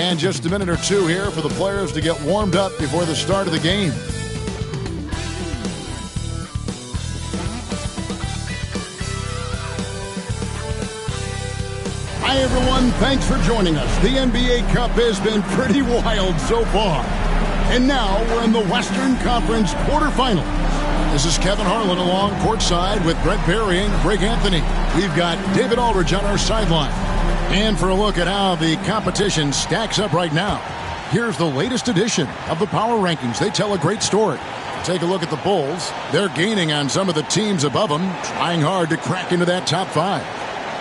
And just a minute or two here for the players to get warmed up before the start of the game. Hi, everyone. Thanks for joining us. The NBA Cup has been pretty wild so far. And now we're in the Western Conference quarterfinals. This is Kevin Harlan along courtside with Brett Berry and Greg Anthony. We've got David Aldridge on our sideline. And for a look at how the competition stacks up right now, here's the latest edition of the Power Rankings. They tell a great story. Take a look at the Bulls. They're gaining on some of the teams above them, trying hard to crack into that top 5.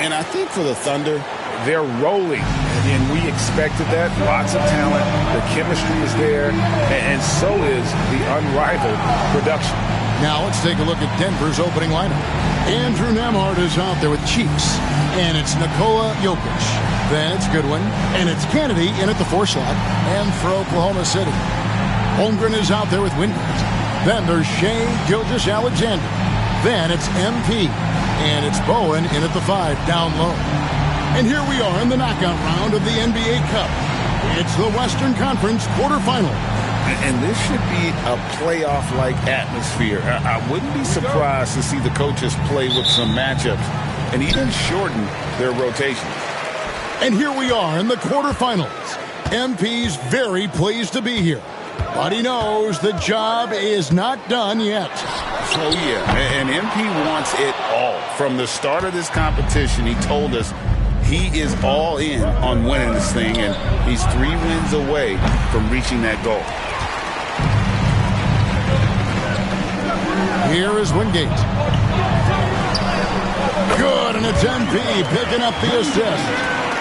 And I think for the Thunder, they're rolling, and we expected that. Lots of talent. The chemistry is there, and so is the unrivaled production. Now let's take a look at Denver's opening lineup. Andrew Nembhard is out there with Cheeks, and it's Nikola Jokic. Then it's Goodwin, and it's Kennedy in at the 4 slot, and for Oklahoma City, Holmgren is out there with Wingate. Then there's Shai Gilgeous-Alexander. Then it's MP, and it's Bowen in at the 5 down low. And here we are in the knockout round of the NBA Cup. It's the Western Conference quarterfinal. And this should be a playoff-like atmosphere. I wouldn't be surprised to see the coaches play with some matchups and even shorten their rotation. And here we are in the quarterfinals. MP's very pleased to be here, but he knows the job is not done yet. Oh, yeah, and MP wants it all. From the start of this competition, he told us he is all in on winning this thing, and he's 3 wins away from reaching that goal. Here is Wingate. Good, and it's MP picking up the assist.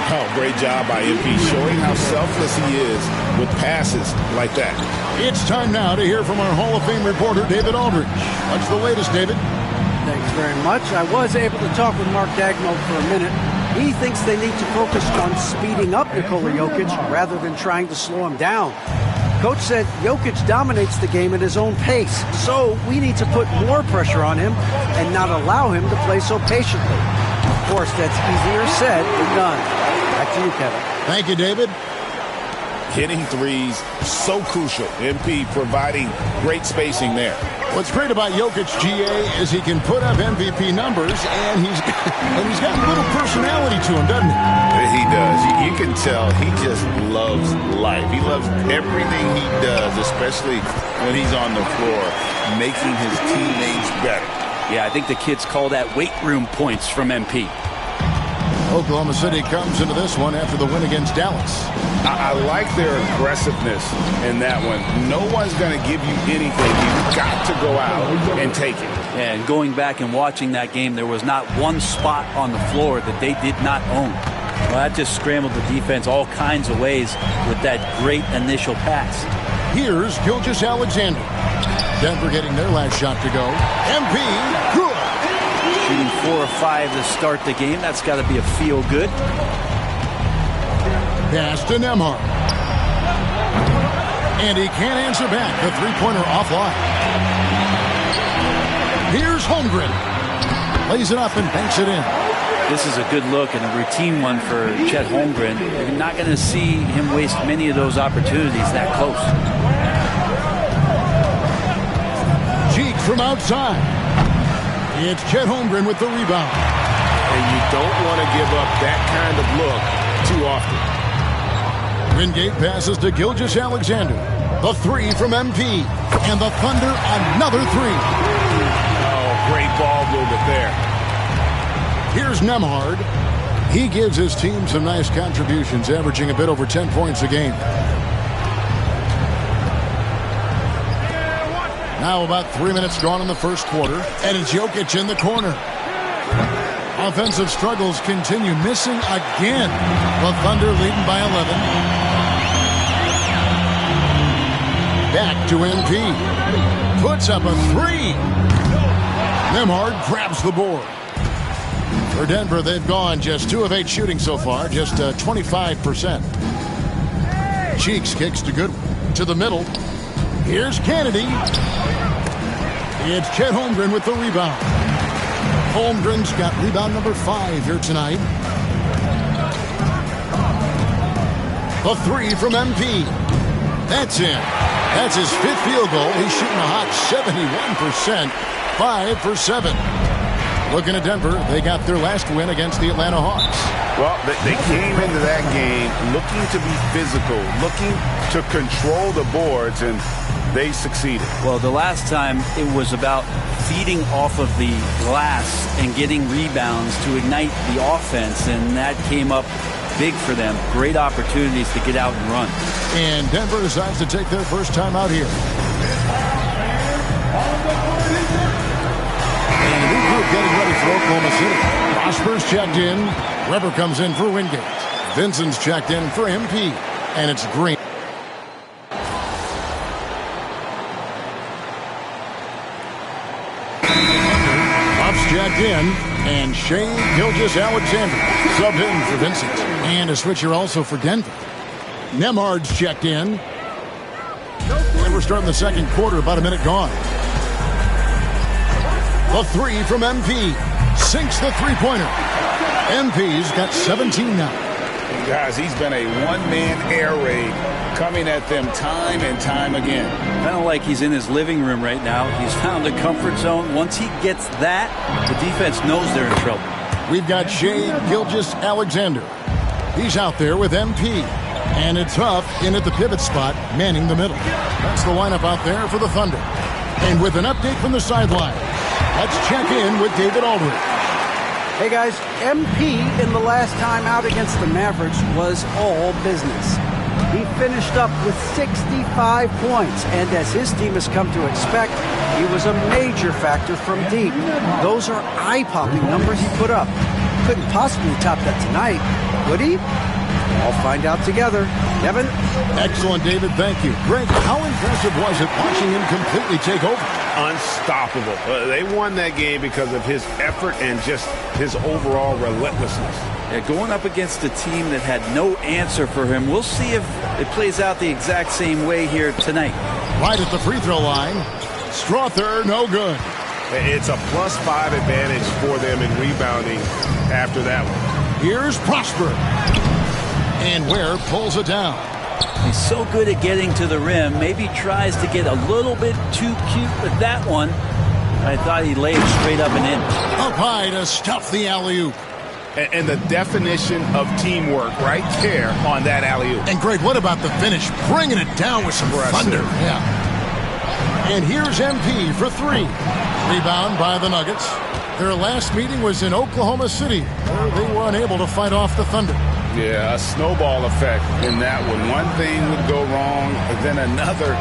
Oh, great job by MP, showing how selfless he is with passes like that. It's time now to hear from our Hall of Fame reporter, David Aldridge. What's the latest, David? Thanks very much. I was able to talk with Mark Daigneault for a minute. He thinks they need to focus on speeding up Nikola Jokic rather than trying to slow him down. Coach said Jokic dominates the game at his own pace, so we need to put more pressure on him and not allow him to play so patiently. Of course, that's easier said than done. Back to you, Kevin. Thank you, David. Hitting threes, so crucial. MP providing great spacing there. What's great about Jokic, GA, is he can put up MVP numbers, and he's got a little personality to him, doesn't he? He does. You can tell he just loves life. He loves everything he does, especially when he's on the floor, making his teammates better. Yeah, I think the kids call that weight room points from MP. Oklahoma City comes into this one after the win against Dallas. I like their aggressiveness in that one. No one's going to give you anything. You've got to go out and take it. And going back and watching that game, there was not one spot on the floor that they did not own. Well, that just scrambled the defense all kinds of ways with that great initial pass. Here's Gilgeous-Alexander. Denver getting their last shot to go. MP, good. Shooting 4 or 5 to start the game. That's got to be a feel-good. Pass to Nembhard. And he can't answer back. The three-pointer offline. Here's Holmgren. Lays it up and banks it in. This is a good look and a routine one for Chet Holmgren. You're not going to see him waste many of those opportunities that close. Cheek from outside. It's Chet Holmgren with the rebound. And you don't want to give up that kind of look too often. Wingate passes to Gilgeous-Alexander. The 3 from MP. And the Thunder another 3. Oh, great ball movement there. Here's Nembhard. He gives his team some nice contributions, averaging a bit over 10 points a game. Now about 3 minutes gone in the first quarter, and it's Jokic in the corner. Offensive struggles continue, missing again. The Thunder leading by 11. Back to MP. Puts up a 3. Nembhard grabs the board. For Denver, they've gone just 2 of 8 shooting so far, just 25%. Cheeks kicks to Goodwin. To the middle. Here's Kennedy. It's Chet Holmgren with the rebound. Holmgren's got rebound number 5 here tonight. The three from MP. That's in. That's his 5th field goal. He's shooting a hot 71%. 5 for 7. Looking at Denver, they got their last win against the Atlanta Hawks. Well, they came into that game looking to be physical, looking to control the boards, and they succeeded. Well, the last time it was about feeding off of the glass and getting rebounds to ignite the offense, and that came up big for them. Great opportunities to get out and run. And Denver decides to take their first time out here. And a new group getting ready for Oklahoma City. Prosper's checked in. Weber comes in for Wingate. Vincent's checked in for MP. And it's Green. Buff's checked in. And Shea Gilgeous-Alexander subbed in for Vincent. And a switcher also for Denver. Nembhard's checked in. And we're starting the second quarter, about a minute gone. The three from MP. Sinks the three-pointer. MP's got 17 now. Guys, he's been a one-man air raid coming at them time and time again. Kind of like he's in his living room right now. He's found a comfort zone. Once he gets that, the defense knows they're in trouble. We've got Shea Gilgeous-Alexander. He's out there with MP. And it's Huff in at the pivot spot, manning the middle. That's the lineup out there for the Thunder. And with an update from the sideline, let's check in with David Aldridge. Hey guys, MP in the last time out against the Mavericks was all business. He finished up with 65 points, and as his team has come to expect, he was a major factor from deep. Those are eye-popping numbers he put up. Couldn't possibly top that tonight, would he? I'll find out together. Kevin? Excellent, David. Thank you. Greg, how impressive was it watching him completely take over? Unstoppable. They won that game because of his effort and just his overall relentlessness. Yeah, going up against a team that had no answer for him. We'll see if it plays out the exact same way here tonight. Right at the free throw line. Strother, no good. It's a +5 advantage for them in rebounding after that one. Here's Prosper. And Ware pulls it down. He's so good at getting to the rim. Maybe tries to get a little bit too cute with that one. I thought he laid straight up and in. Up high to stuff the alley-oop. And the definition of teamwork right there on that alley-oop. And Greg, what about the finish? Bringing it down with some thunder. Yeah. And here's MP for 3. Rebound by the Nuggets. Their last meeting was in Oklahoma City, where they were unable to fight off the Thunder. Yeah, a snowball effect in that one. One thing would go wrong, then another,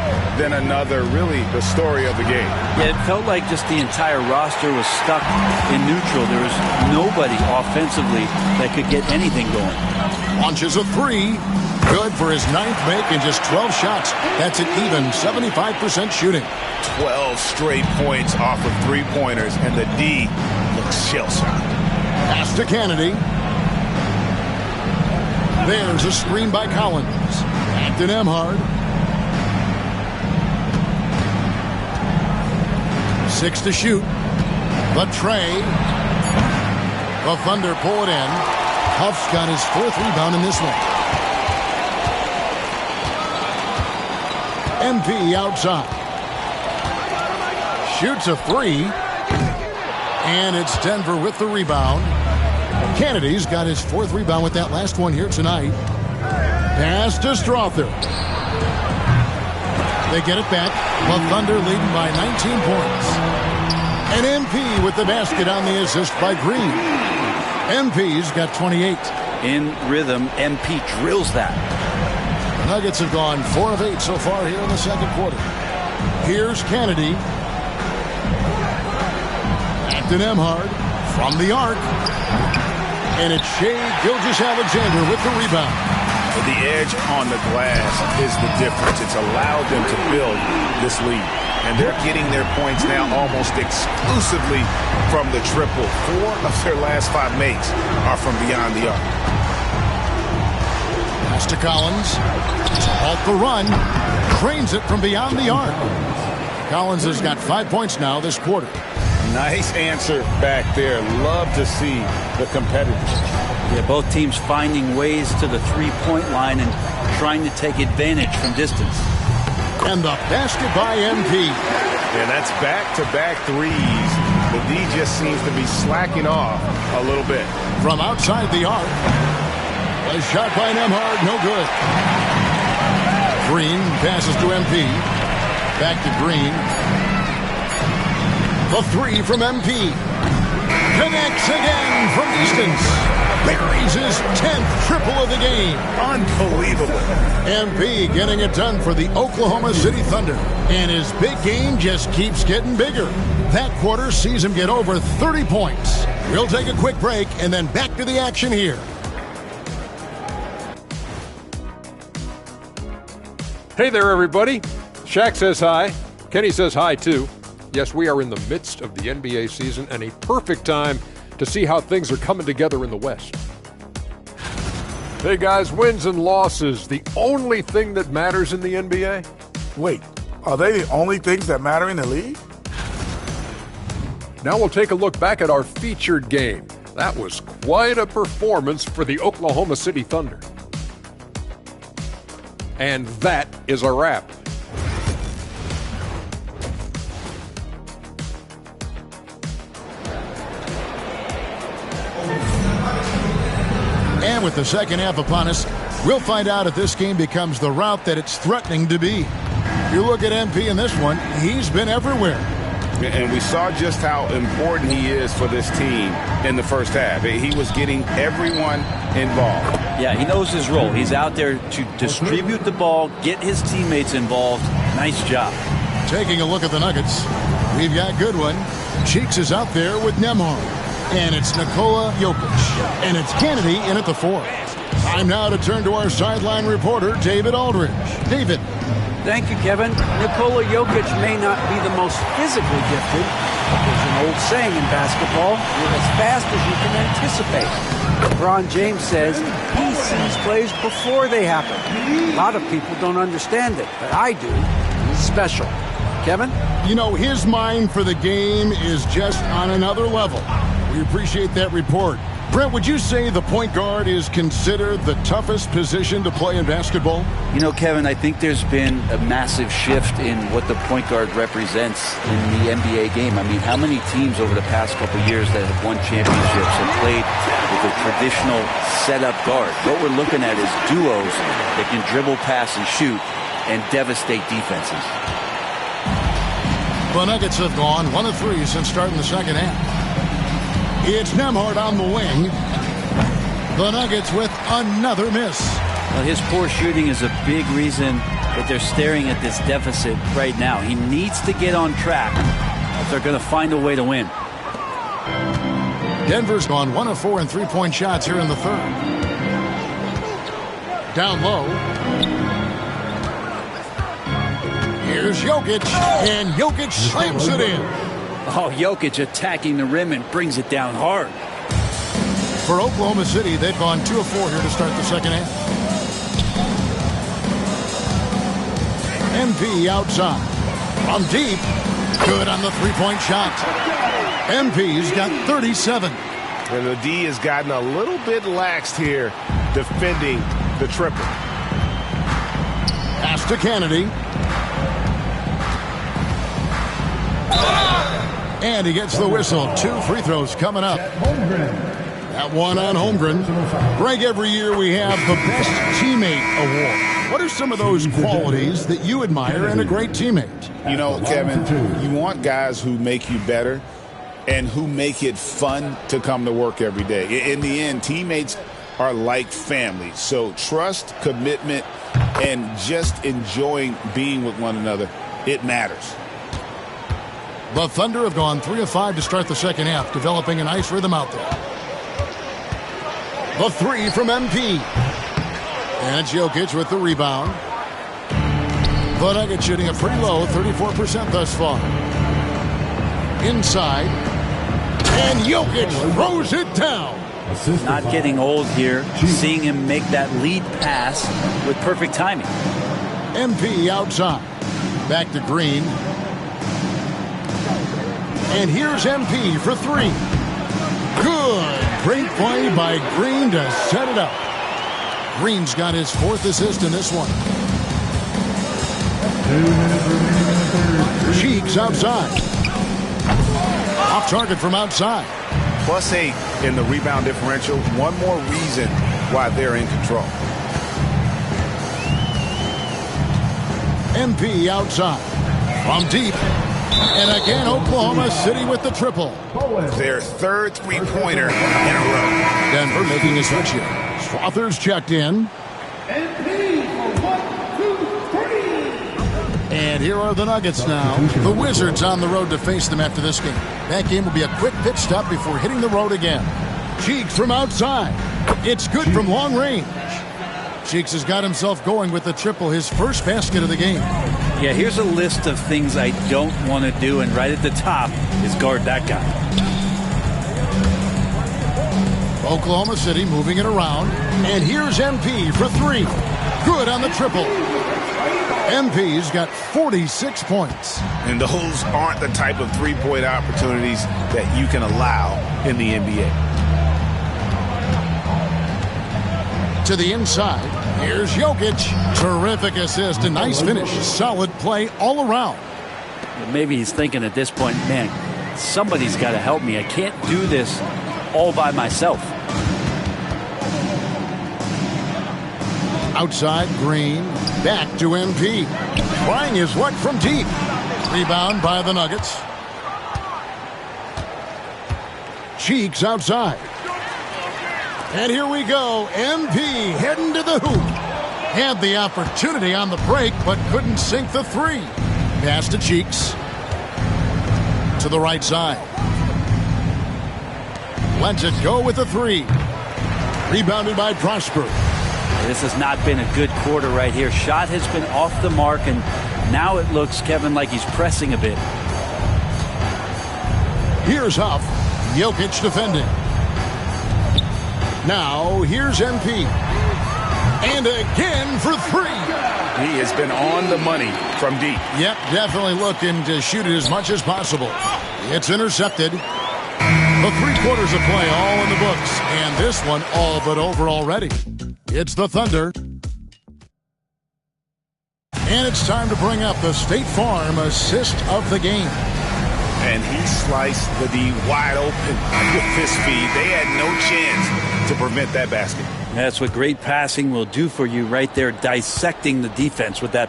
really the story of the game. Yeah, it felt like just the entire roster was stuck in neutral. There was nobody offensively that could get anything going. Launches a 3. Good for his 9th make in just 12 shots. That's an even 75% shooting. 12 straight points off of three-pointers, and the D looks shell-shocked. Pass to Kennedy. There's a screen by Collins. Back to Nembhard. 6 to shoot. The tray. The Thunder pull it in. Huff's got his 4th rebound in this one. MP outside. Shoots a 3. And it's Denver with the rebound. Kennedy's got his 4th rebound with that last one here tonight. Pass to Strother. They get it back. The Thunder leading by 19 points. And MP with the basket on the assist by Green. MP's got 28. In rhythm, MP drills that. The Nuggets have gone 4 of 8 so far here in the second quarter. Here's Kennedy. Back to Nembhard from the arc. And it's Shea Gilgeous-Alexander with the rebound. The edge on the glass is the difference. It's allowed them to build this lead. And they're getting their points now almost exclusively from the triple. 4 of their last 5 makes are from beyond the arc. Pass to Collins. To halt the run. Trains it from beyond the arc. Collins has got 5 points now this quarter. Nice answer back there. Love to see the competitors. Yeah, both teams finding ways to the three-point line and trying to take advantage from distance. And the basket by MP. And that's back-to-back threes. The D just seems to be slacking off a little bit. From outside the arc. A shot by Nembhard, no good. Green passes to MP. Back to Green. The three from MP. Connects again from distance. Buries his 10th triple of the game. Unbelievable. MP getting it done for the Oklahoma City Thunder. And his big game just keeps getting bigger. That quarter sees him get over 30 points. We'll take a quick break and then back to the action here. Hey there, everybody. Shaq says hi. Kenny says hi, too. Yes, we are in the midst of the NBA season and a perfect time to see how things are coming together in the West. Hey, guys, wins and losses, the only thing that matters in the NBA? Wait, are they the only things that matter in the league? Now we'll take a look back at our featured game. That was quite a performance for the Oklahoma City Thunder. And that is a wrap. And with the second half upon us, we'll find out if this game becomes the route that it's threatening to be. You look at MP in this one, he's been everywhere. And we saw just how important he is for this team in the first half. He was getting everyone involved. Yeah, he knows his role. He's out there to distribute the ball, get his teammates involved. Nice job. Taking a look at the Nuggets, we've got Goodwin. Cheeks is out there with Nembhard. And it's Nikola Jokic. And it's Kennedy in at the 4. Time now to turn to our sideline reporter, David Aldridge. David. Thank you, Kevin. Nikola Jokic may not be the most physically gifted. There's an old saying in basketball, you're as fast as you can anticipate. LeBron James says he sees plays before they happen. A lot of people don't understand it, but I do. He's special. Kevin? You know, his mind for the game is just on another level. We appreciate that report. Brent, would you say the point guard is considered the toughest position to play in basketball? You know, Kevin, I think there's been a massive shift in what the point guard represents in the NBA game. I mean, how many teams over the past couple of years that have won championships have played with a traditional set-up guard? What we're looking at is duos that can dribble, pass, and shoot and devastate defenses. The Nuggets have gone 1 of 3 since starting the second half. It's Nembhard on the wing. The Nuggets with another miss. Well, his poor shooting is a big reason that they're staring at this deficit right now. He needs to get on track if they're going to find a way to win. Denver's gone 1 of 4 in three-point shots here in the third. Down low. Here's Jokic, and Jokic slams it in. Oh, Jokic attacking the rim and brings it down hard. For Oklahoma City, they've gone 2 of 4 here to start the second half. MP outside. From deep. Good on the three-point shot. MP's got 37. And the D has gotten a little bit laxed here defending the triple. Pass to Kennedy. And he gets the whistle. 2 free throws coming up. That one on Holmgren. Greg, every year we have the Best Teammate Award. What are some of those qualities that you admire in a great teammate? You know, Kevin, you want guys who make you better and who make it fun to come to work every day. In the end, teammates are like family. So trust, commitment, and just enjoying being with one another, it matters. The Thunder have gone 3 of 5 to start the second half, developing a nice rhythm out there. The 3 from MP. And it's Jokic with the rebound. The Nuggets shooting a pretty low, 34% thus far. Inside. And Jokic throws it down. Not getting old here. Seeing him make that lead pass with perfect timing. MP outside. Back to Green. And here's MP for 3. Good. Great play by Green to set it up. Green's got his 4th assist in this one. Cheeks outside. Off target from outside. +8 in the rebound differential. One more reason why they're in control. MP outside. From deep. And again, Oklahoma City with the triple. Their 3rd three-pointer in a row. Denver making a switch here. Swathers checked in. And here are the Nuggets now. The Wizards on the road to face them after this game. That game will be a quick pit stop before hitting the road again. Cheeks from outside. It's good from long range. Cheeks has got himself going with the triple, his first basket of the game. Yeah, here's a list of things I don't want to do, and right at the top is guard that guy. Oklahoma City moving it around. And here's MP for 3. Good on the triple. MP's got 46 points. And those aren't the type of three-point opportunities that you can allow in the NBA. To the inside, here's Jokic. Terrific assist, a nice finish. Solid play all around. Maybe he's thinking at this point, man, somebody's got to help me. I can't do this all by myself. Outside, Green. Back to MP. Trying his luck from deep. Rebound by the Nuggets. Cheeks outside. And here we go. MP heading to the hoop. Had the opportunity on the break, but couldn't sink the 3. Pass to Cheeks. To the right side. Lets it go with the 3. Rebounded by Prosper. This has not been a good quarter right here. Shot has been off the mark, and now it looks, Kevin, like he's pressing a bit. Here's Huff. Jokic defending. Now, here's MP. And again for 3. He has been on the money from deep. Yep, definitely looking to shoot it as much as possible. It's intercepted. The 3 quarters of play all in the books. And this one all but over already. It's the Thunder. And it's time to bring up the State Farm assist of the game. And he sliced the D wide open with his feed. They had no chance to prevent that basket. That's what great passing will do for you right there, dissecting the defense with that.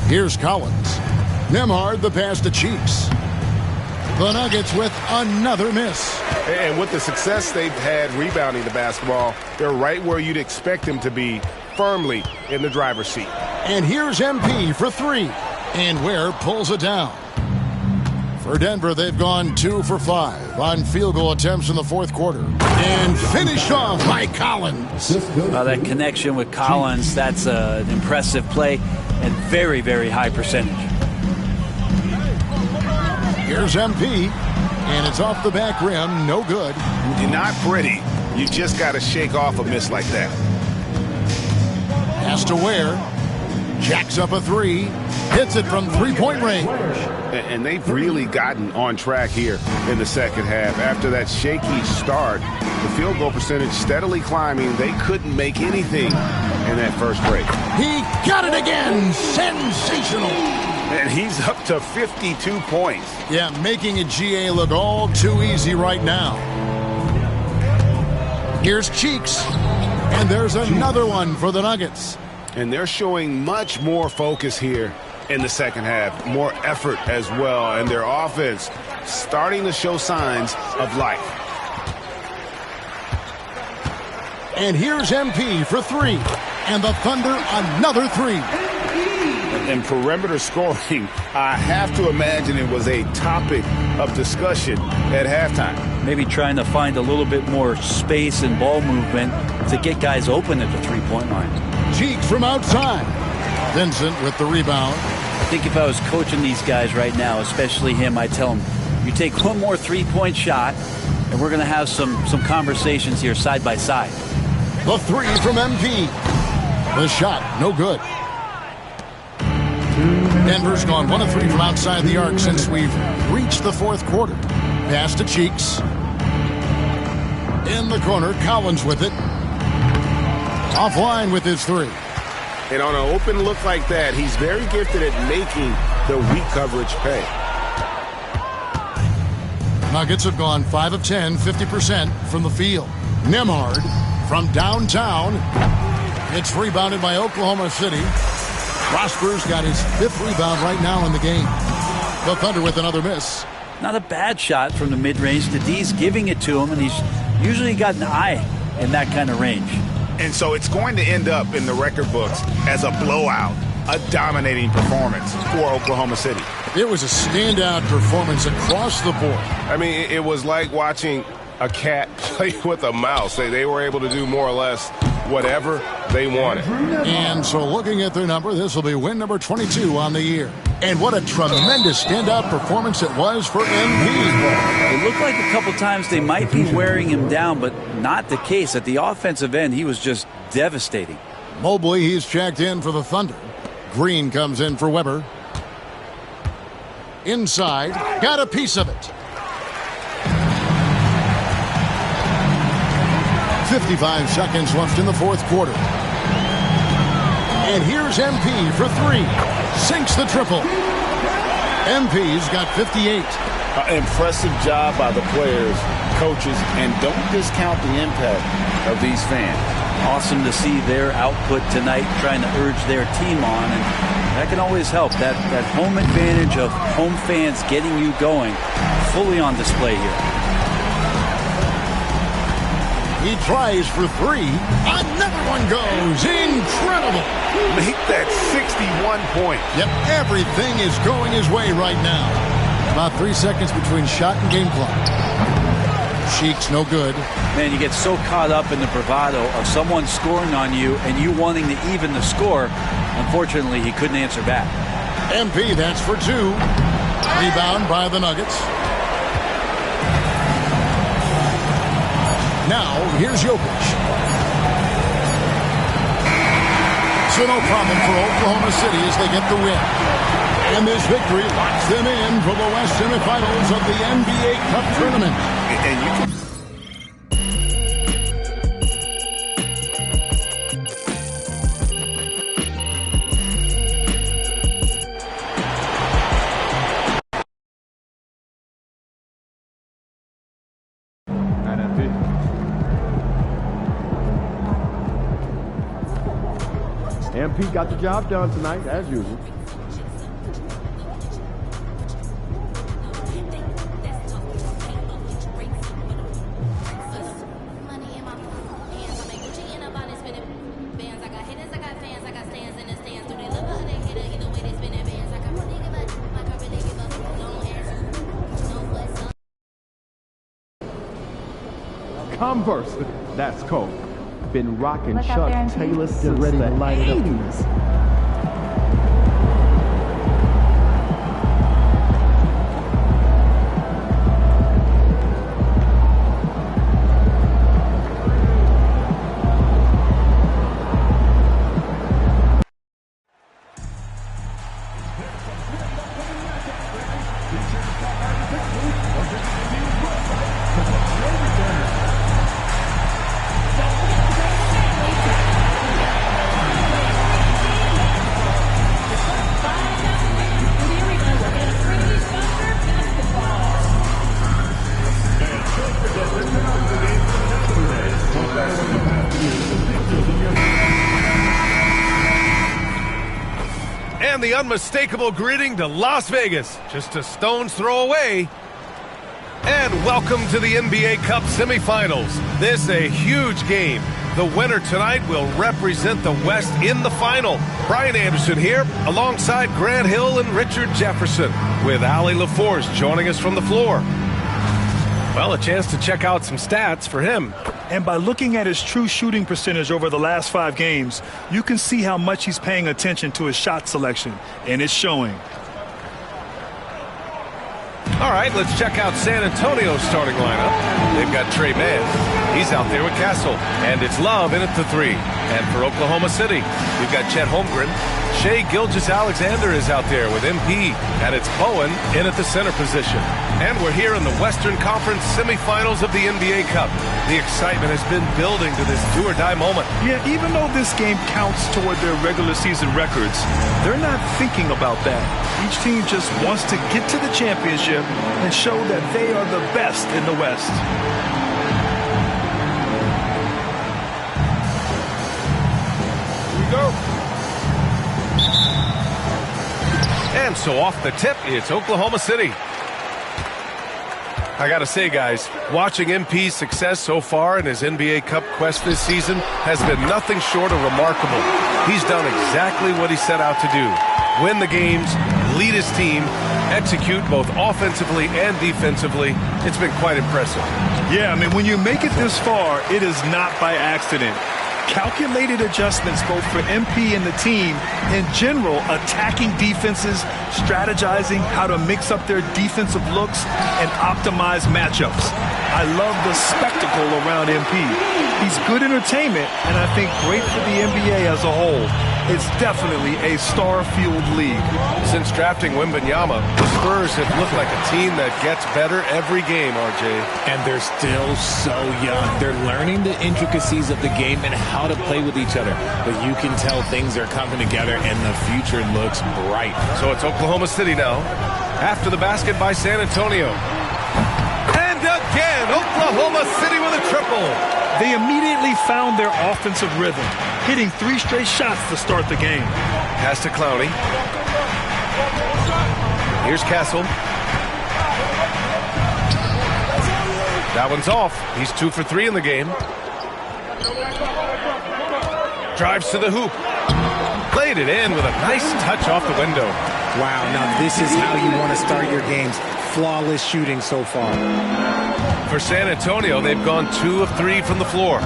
Here's Collins. Nembhard the pass to Cheeks. The Nuggets with another miss. And with the success they've had rebounding the basketball, they're right where you'd expect them to be, firmly in the driver's seat. And here's MP for 3. And Ware pulls it down. For Denver, they've gone 2 for 5 on field goal attempts in the 4th quarter. And finished off by Collins. That connection with Collins, that's an impressive play and very, very high percentage. Here's MP, and it's off the back rim, no good. You're not pretty. You just got to shake off a miss like that. Pass to Ware. Jacks up a 3. Hits it from 3-point range. And they've really gotten on track here in the second half. After that shaky start, the field goal percentage steadily climbing. They couldn't make anything in that first break. He got it again. Sensational. And he's up to 52 points. Yeah, making a GA look all too easy right now. Here's Cheeks. And there's another one for the Nuggets. And they're showing much more focus here in the second half. More effort as well. And their offense starting to show signs of life. And here's MP for 3. And the Thunder another 3. And perimeter scoring, I have to imagine it was a topic of discussion at halftime. Maybe trying to find a little bit more space and ball movement to get guys open at the 3-point line. Cheeks from outside. Vincent with the rebound. I think if I was coaching these guys right now, especially him, I'd tell him, you take one more 3-point shot, and we're going to have some conversations here side by side. The three from MP. The shot, no good. Denver's gone 1 of 3 from outside the arc since we've reached the fourth quarter. Pass to Cheeks. In the corner, Collins with it. Offline with his three. And on an open look like that, he's very gifted at making the weak coverage pay. Nuggets have gone 5 of 10, 50% from the field. Nembhard from downtown. It's rebounded by Oklahoma City. Prosper's got his 5th rebound right now in the game. The Thunder with another miss. Not a bad shot from the mid-range. The D's giving it to him, and he's usually got an eye in that kind of range. And so it's going to end up in the record books as a blowout, a dominating performance for Oklahoma City. It was a standout performance across the board. I mean, it was like watching a cat play with a mouse. They were able to do more or less whatever they wanted. And so looking at their number, this will be win number 22 on the year. And what a tremendous standout performance it was for MP. It looked like a couple times they might be wearing him down, but not the case. At the offensive end, he was just devastating. Mobley, he's checked in for the Thunder. Green comes in for Weber. Inside, got a piece of it. 55 seconds left in the fourth quarter. And here's MP for three. Sinks the triple. MP's got 58. Impressive job by the players, coaches, and don't discount the impact of these fans. Awesome to see their output tonight, trying to urge their team on, and that can always help. That home advantage of home fans getting you going, fully on display here. He tries for three. Another one goes. Incredible. Make that 61 point. Yep, everything is going his way right now. About 3 seconds between shot and game clock. Cheeks, no good. Man, you get so caught up in the bravado of someone scoring on you and you wanting to even the score. Unfortunately, he couldn't answer back. MP, that's for two. Rebound by the Nuggets. Now, here's Jokic. So no problem for Oklahoma City as they get the win. And this victory locks them in for the West semifinals of the NBA Cup Tournament. And you can... MP got the job done tonight, as usual. Converse, that's cold. Been rocking Chuck Taylor since ready to light it up. And the unmistakable greeting to Las Vegas, just a stone's throw away. And welcome to the NBA Cup semifinals. This is a huge game. The winner tonight will represent the West in the final. Brian Anderson here, alongside Grant Hill and Richard Jefferson, with Allie LaForce joining us from the floor. Well, a chance to check out some stats for him. And by looking at his true shooting percentage over the last 5 games, you can see how much he's paying attention to his shot selection, and it's showing. All right, let's check out San Antonio's starting lineup. They've got Trey Mann. He's out there with Castle. And it's Love in at the 3. And for Oklahoma City, we've got Chet Holmgren. Shai Gilgeous-Alexander is out there with MP. And it's Bowen in at the center position. And we're here in the Western Conference semifinals of the NBA Cup. The excitement has been building to this do-or-die moment. Yeah, even though this game counts toward their regular season records, they're not thinking about that. Each team just wants to get to the championship and show that they are the best in the West. Go. And so off the tip, it's Oklahoma City. I gotta say, guys, watching MP's success so far in his NBA Cup quest this season has been nothing short of remarkable. He's done exactly what he set out to do. Win the games, lead his team, execute both offensively and defensively. It's been quite impressive. Yeah, I mean, when you make it this far, it is not by accident. Calculated adjustments both for MP and the team. In general, attacking defenses, strategizing how to mix up their defensive looks, and optimize matchups. I love the spectacle around MP. He's good entertainment, and I think great for the NBA as a whole. It's definitely a star-fueled league. Since drafting Wembanyama, the Spurs have looked like a team that gets better every game, RJ. And they're still so young. They're learning the intricacies of the game and how to play with each other. But you can tell things are coming together, and the future looks bright. So it's Oklahoma City now. After the basket by San Antonio. And again, Oklahoma City with a triple. They immediately found their offensive rhythm, hitting 3 straight shots to start the game. Pass to Clowney. Here's Castle. That one's off. He's 2 for 3 in the game. Drives to the hoop. Played it in with a nice touch off the window. Wow, now this is how you want to start your games. Flawless shooting so far. For San Antonio, they've gone 2 of 3 from the floor.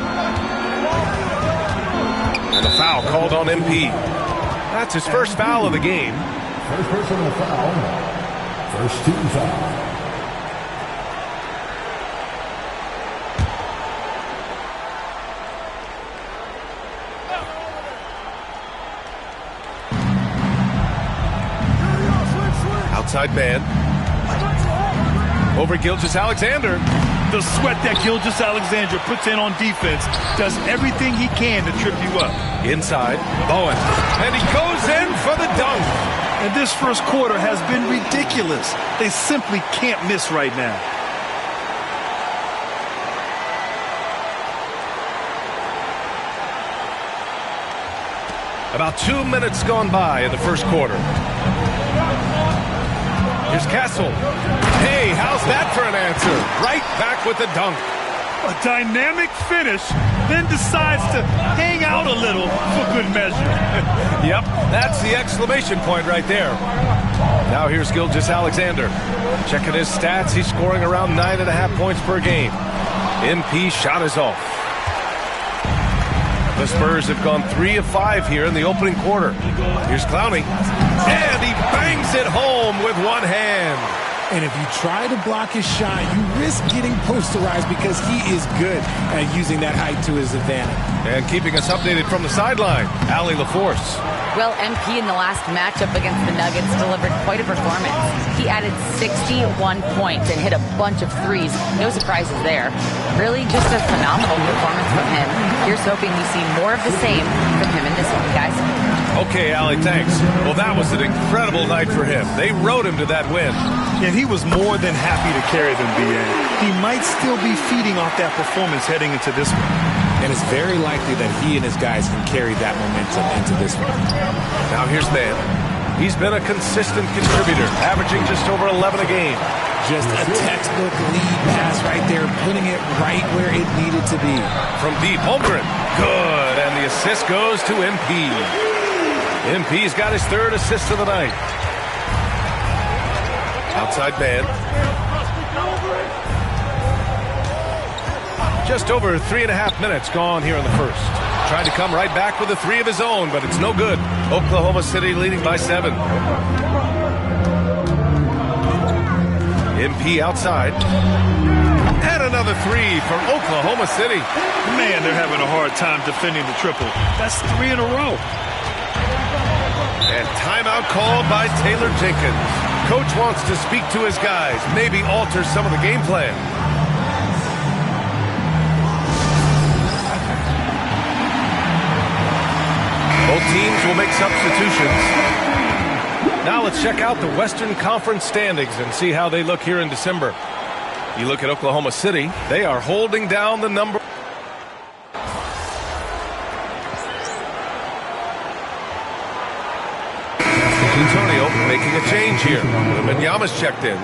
And a foul called on MP. That's his first foul of the game. First personal foul. First team foul. Outside man. Over Gilgeous-Alexander. The sweat that Gilgeous-Alexander puts in on defense does everything he can to trip you up. Inside, Bowen. And he goes in for the dunk. And this first quarter has been ridiculous. They simply can't miss right now. About 2 minutes gone by in the first quarter. Here's Castle. Hey, how's that for an answer? Right back with the dunk. A dynamic finish, then decides to hang out a little for good measure. Yep, that's the exclamation point right there. Now here's Gilgeous-Alexander. Checking his stats, he's scoring around 9.5 points per game. MP shot is off. The Spurs have gone 3 of 5 here in the opening quarter. Here's Clowney. And he bangs it home with one hand. And if you try to block his shot, you risk getting posterized because he is good at using that height to his advantage. And keeping us updated from the sideline, Allie LaForce. Well, MP in the last matchup against the Nuggets delivered quite a performance. He added 61 points and hit a bunch of threes. No surprises there. Really just a phenomenal performance from him. Here's hoping we see more of the same from him in this one, guys. Okay, Allie, thanks. Well, that was an incredible night for him. They rode him to that win. And he was more than happy to carry them, B.A. He might still be feeding off that performance heading into this one. And it's very likely that he and his guys can carry that momentum into this one. Now here's Mann. He's been a consistent contributor, averaging just over 11 a game. Just a textbook lead pass right there, putting it right where it needed to be. From deep, Holmgren. Good, and the assist goes to MP. MP's got his 3rd assist of the night. Outside man. Just over 3.5 minutes gone here in the first. Tried to come right back with a 3 of his own, but it's no good. Oklahoma City leading by 7. MP outside. And another three from Oklahoma City. Man, they're having a hard time defending the triple. That's 3 in a row. And timeout called by Taylor Jenkins. Coach wants to speak to his guys, maybe alter some of the game plan. Both teams will make substitutions. Now let's check out the Western Conference standings and see how they look here in December. You look at Oklahoma City, they are holding down the number. Antonio making a change here. Wembanyama's checked in.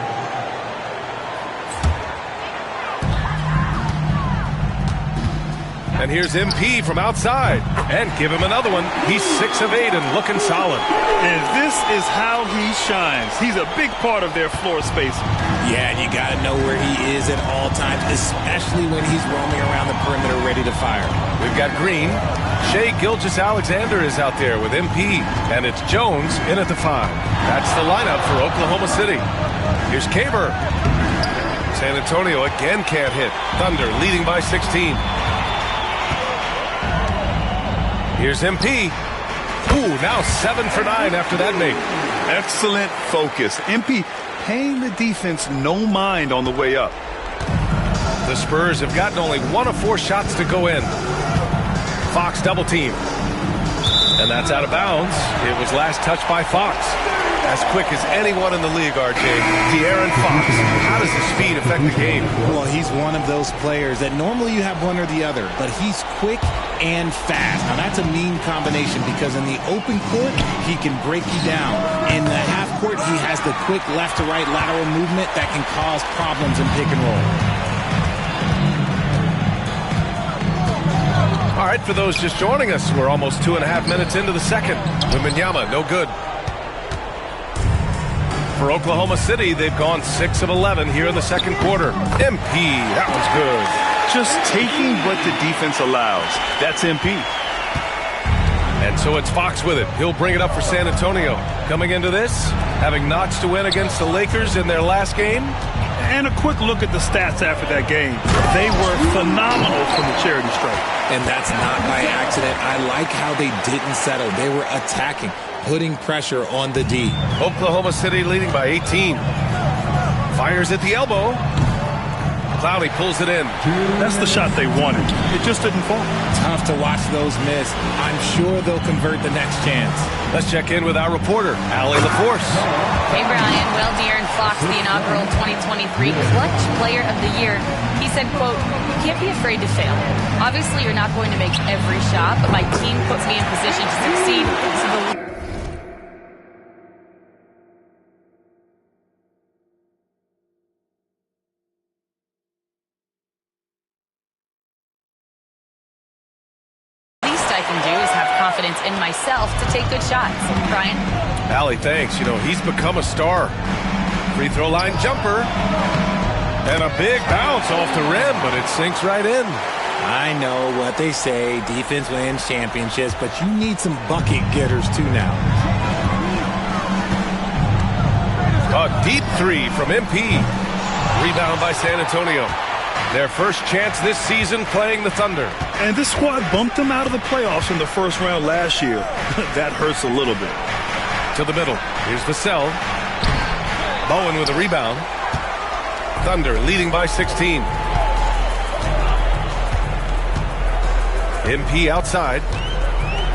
And here's MP from outside. And give him another one. He's 6 of 8 and looking solid. And this is how he shines. He's a big part of their floor spacing. Yeah, you got to know where he is at all times, especially when he's roaming around the perimeter ready to fire. We've got Green. Shai Gilgeous-Alexander is out there with MP. And it's Jones in at the 5. That's the lineup for Oklahoma City. Here's Kaber. San Antonio again can't hit. Thunder leading by 16. Here's MP. Ooh, now 7 for 9 after that make. Excellent focus. MP paying the defense no mind on the way up. The Spurs have gotten only 1 of 4 shots to go in. Fox double team. And that's out of bounds. It was last touched by Fox. As quick as anyone in the league, RJ. De'Aaron Fox. How does his speed affect the game? Well, he's one of those players that normally you have one or the other, but he's quick and fast. Now, that's a mean combination because in the open court, he can break you down. In the half court, he has the quick left-to-right lateral movement that can cause problems in pick and roll. All right, for those just joining us, we're almost 2.5 minutes into the second. Wembanyama, no good. For Oklahoma City, they've gone 6 of 11 here in the second quarter. MP, that was good. Just taking what the defense allows. That's MP. And so it's Fox with it. He'll bring it up for San Antonio. Coming into this, having notched to win against the Lakers in their last game. And a quick look at the stats after that game. They were phenomenal from the charity stripe. And that's not by accident. I like how they didn't settle. They were attacking, putting pressure on the D. Oklahoma City leading by 18. Fires at the elbow. Clowney pulls it in. That's the shot they wanted. It just didn't fall. Tough to watch those miss. I'm sure they'll convert the next chance. Let's check in with our reporter, Allie LaForce. Hey, Brian. Well, De'Aaron Fox, the inaugural 2023 Clutch Player of the Year. He said, quote, "You can't be afraid to fail. Obviously, you're not going to make every shot, but my team puts me in position to succeed. So the confidence in myself to take good shots." Brian? Allie, thanks. You know, he's become a star. Free throw line jumper. And a big bounce off the rim, but it sinks right in. I know what they say, defense wins championships, but you need some bucket getters too now. A deep 3 from MP. Rebound by San Antonio. Their first chance this season playing the Thunder. And this squad bumped them out of the playoffs in the first round last year. That hurts a little bit. To the middle. Here's Vassell. Bowen with a rebound. Thunder leading by 16. MP outside.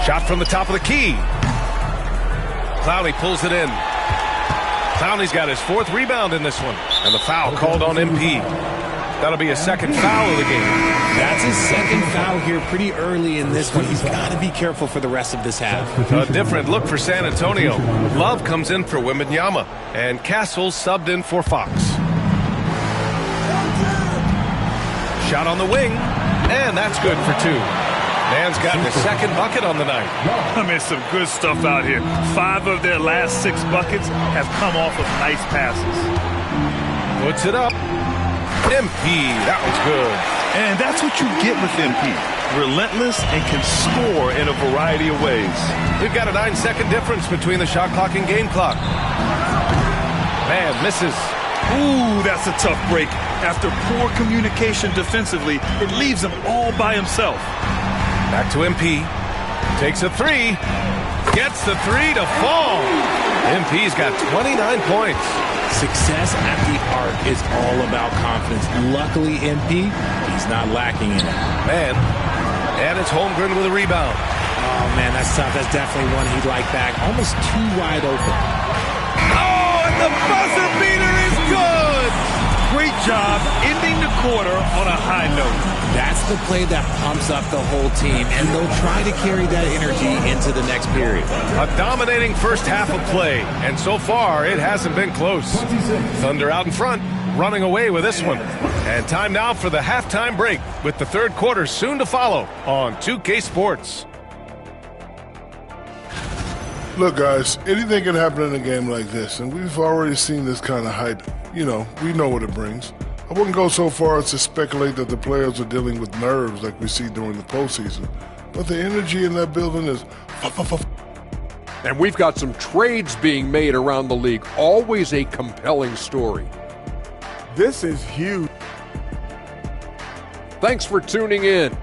Shot from the top of the key. Clowney pulls it in. Clowney's got his 4th rebound in this one. And the foul called on MP. That'll be a second foul of the game. That's his second foul here pretty early in this one. He's got to be careful for the rest of this half. A different look for San Antonio. Love comes in for Wembanyama. And Castle subbed in for Fox. Shot on the wing. And that's good for 2. Man's gotten his second bucket on the night. I mean, some good stuff out here. 5 of their last 6 buckets have come off of nice passes. Puts it up. MP, that was good. And that's what you get with MP. Relentless and can score in a variety of ways. We've got a 9-second difference between the shot clock and game clock. Man misses. Ooh, that's a tough break. After poor communication defensively, it leaves him all by himself. Back to MP. Takes a three. Gets the three to fall. MP's got 29 points. Success at the arc is all about confidence. Luckily, MP, he's not lacking in it. Man, and it's Holmgren with a rebound. Oh, man, that's tough. That's definitely one he'd like back. Almost too wide open. Oh, and the buzzer beater is good! Great job ending the quarter on a high note. That's the play that pumps up the whole team, and they'll try to carry that energy into the next period. A dominating first half of play, and so far it hasn't been close. Thunder out in front, running away with this one. And time now for the halftime break, with the third quarter soon to follow on 2K Sports. Look, guys, anything can happen in a game like this, and we've already seen this kind of hype. You know, we know what it brings. I wouldn't go so far as to speculate that the players are dealing with nerves like we see during the postseason, but the energy in that building is... And we've got some trades being made around the league. Always a compelling story. This is huge. Thanks for tuning in.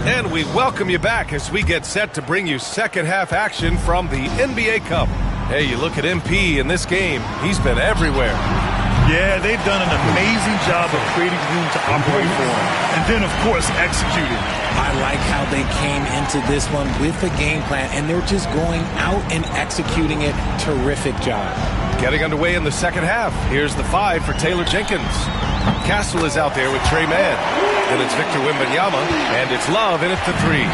And we welcome you back as we get set to bring you second half action from the NBA Cup. Hey, you look at MP in this game, he's been everywhere. Yeah, they've done an amazing job of creating room to operate for him. And then, of course, executing. I like how they came into this one with a game plan, and they're just going out and executing it. Terrific job. Getting underway in the second half. Here's the 5 for Taylor Jenkins. Castle is out there with Trey Mann. Then it's Victor Wembanyama, and it's Love in at the 3.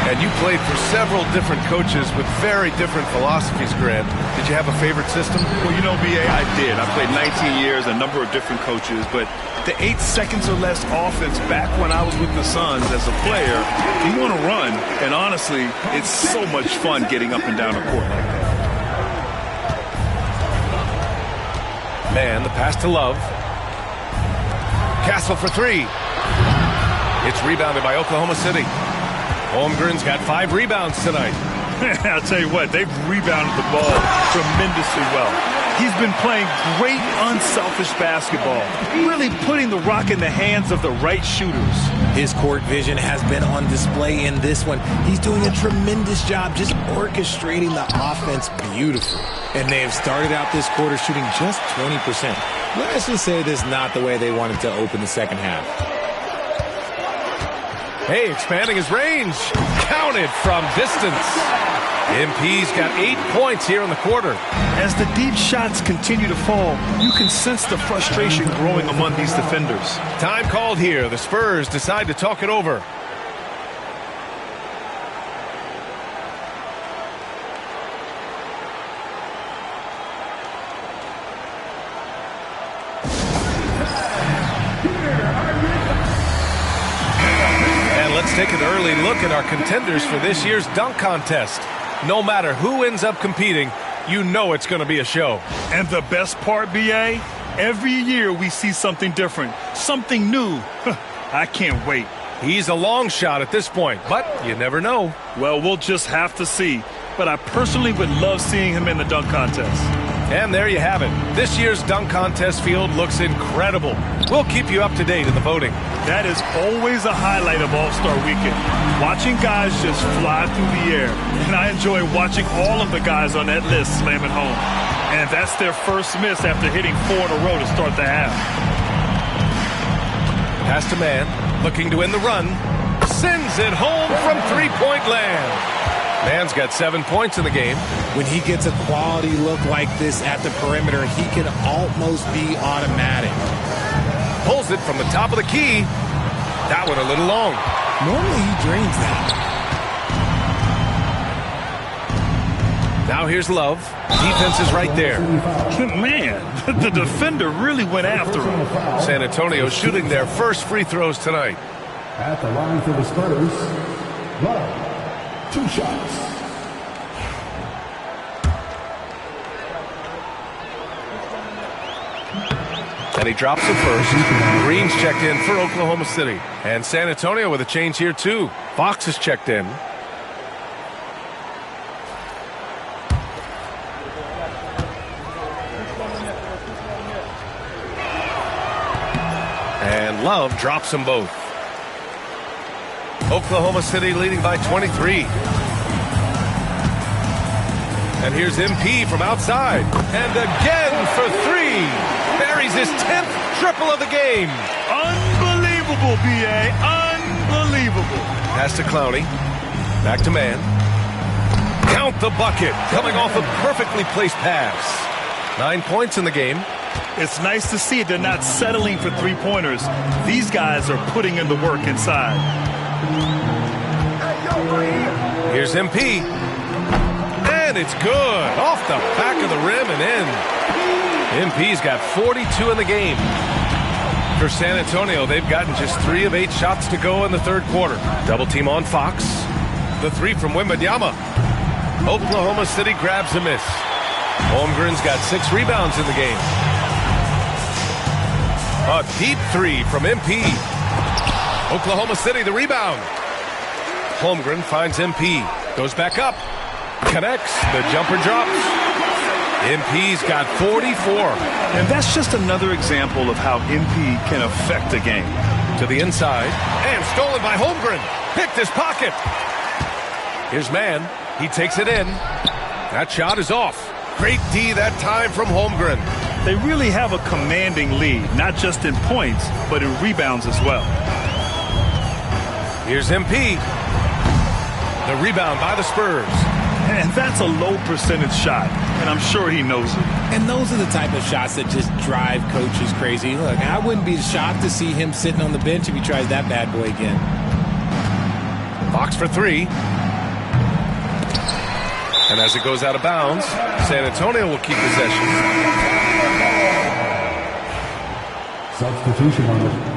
And you played for several different coaches with very different philosophies, Grant. Did you have a favorite system? Well, you know, B.A., I did. I played 19 years, a number of different coaches, but the 8 seconds or less offense back when I was with the Suns as a player, you want to run, and honestly, it's so much fun getting up and down the court like that. Man, the pass to Love. Castle for 3. It's rebounded by Oklahoma City. Holmgren's got 5 rebounds tonight. I'll tell you what, they've rebounded the ball tremendously well. He's been playing great, unselfish basketball, really putting the rock in the hands of the right shooters. His court vision has been on display in this one. He's doing a tremendous job just orchestrating the offense beautifully. And they have started out this quarter shooting just 20%. Let's just say this is not the way they wanted to open the second half. Hey, expanding his range. Counted from distance. MP's got 8 points here in the quarter. As the deep shots continue to fall, you can sense the frustration growing among these defenders. Time called here. The Spurs decide to talk it over. Let's take an early look at our contenders for this year's dunk contest. No matter who ends up competing, you know it's going to be a show. And the best part, B.A., every year we see something different, something new. I can't wait. He's a long shot at this point, but you never know. Well, we'll just have to see. But I personally would love seeing him in the dunk contest. And there you have it. This year's dunk contest field looks incredible. We'll keep you up to date in the voting. That is always a highlight of All-Star Weekend. Watching guys just fly through the air. And I enjoy watching all of the guys on that list slam it home. And that's their first miss after hitting 4 in a row to start the half. Pass to Mann, looking to win the run. Sends it home from three-point land. Mann's got 7 points in the game. When he gets a quality look like this at the perimeter, he can almost be automatic. Pulls it from the top of the key. That one a little long. Normally he drains that. Now here's Love. Defense is right there. Man, the defender really went after him. San Antonio shooting their first free throws tonight. At the line for the Spurs, Love. 2 shots. And he drops it first. Green's checked in for Oklahoma City. And San Antonio with a change here, too. Fox is checked in. And Love drops them both. Oklahoma City leading by 23. And here's MP from outside. And again for three. Buries his 10th triple of the game. Unbelievable, B.A. Unbelievable. Pass to Clowney. Back to man. Count the bucket. Coming off a perfectly placed pass. 9 points in the game. It's nice to see they're not settling for three-pointers. These guys are putting in the work inside. Here's MP. And it's good. Off the back of the rim and in. MP's got 42 in the game. For San Antonio, they've gotten just 3 of 8 shots to go in the third quarter. Double team on Fox. The three from Wembanyama. Oklahoma City grabs a miss. Holmgren's got 6 rebounds in the game. A deep three from MP. Oklahoma City the rebound. Holmgren finds MP. Goes back up. Connects. The jumper drops. MP's got 44. And that's just another example of how MP can affect a game. To the inside. And stolen by Holmgren. Picked his pocket. Here's man. He takes it in. That shot is off. Great D that time from Holmgren. They really have a commanding lead, not just in points, but in rebounds as well. Here's MP. The rebound by the Spurs. And that's a low percentage shot, and I'm sure he knows it. And those are the type of shots that just drive coaches crazy. Look, I wouldn't be shocked to see him sitting on the bench if he tries that bad boy again. Fox for 3. And as it goes out of bounds, San Antonio will keep possession. Substitution on it.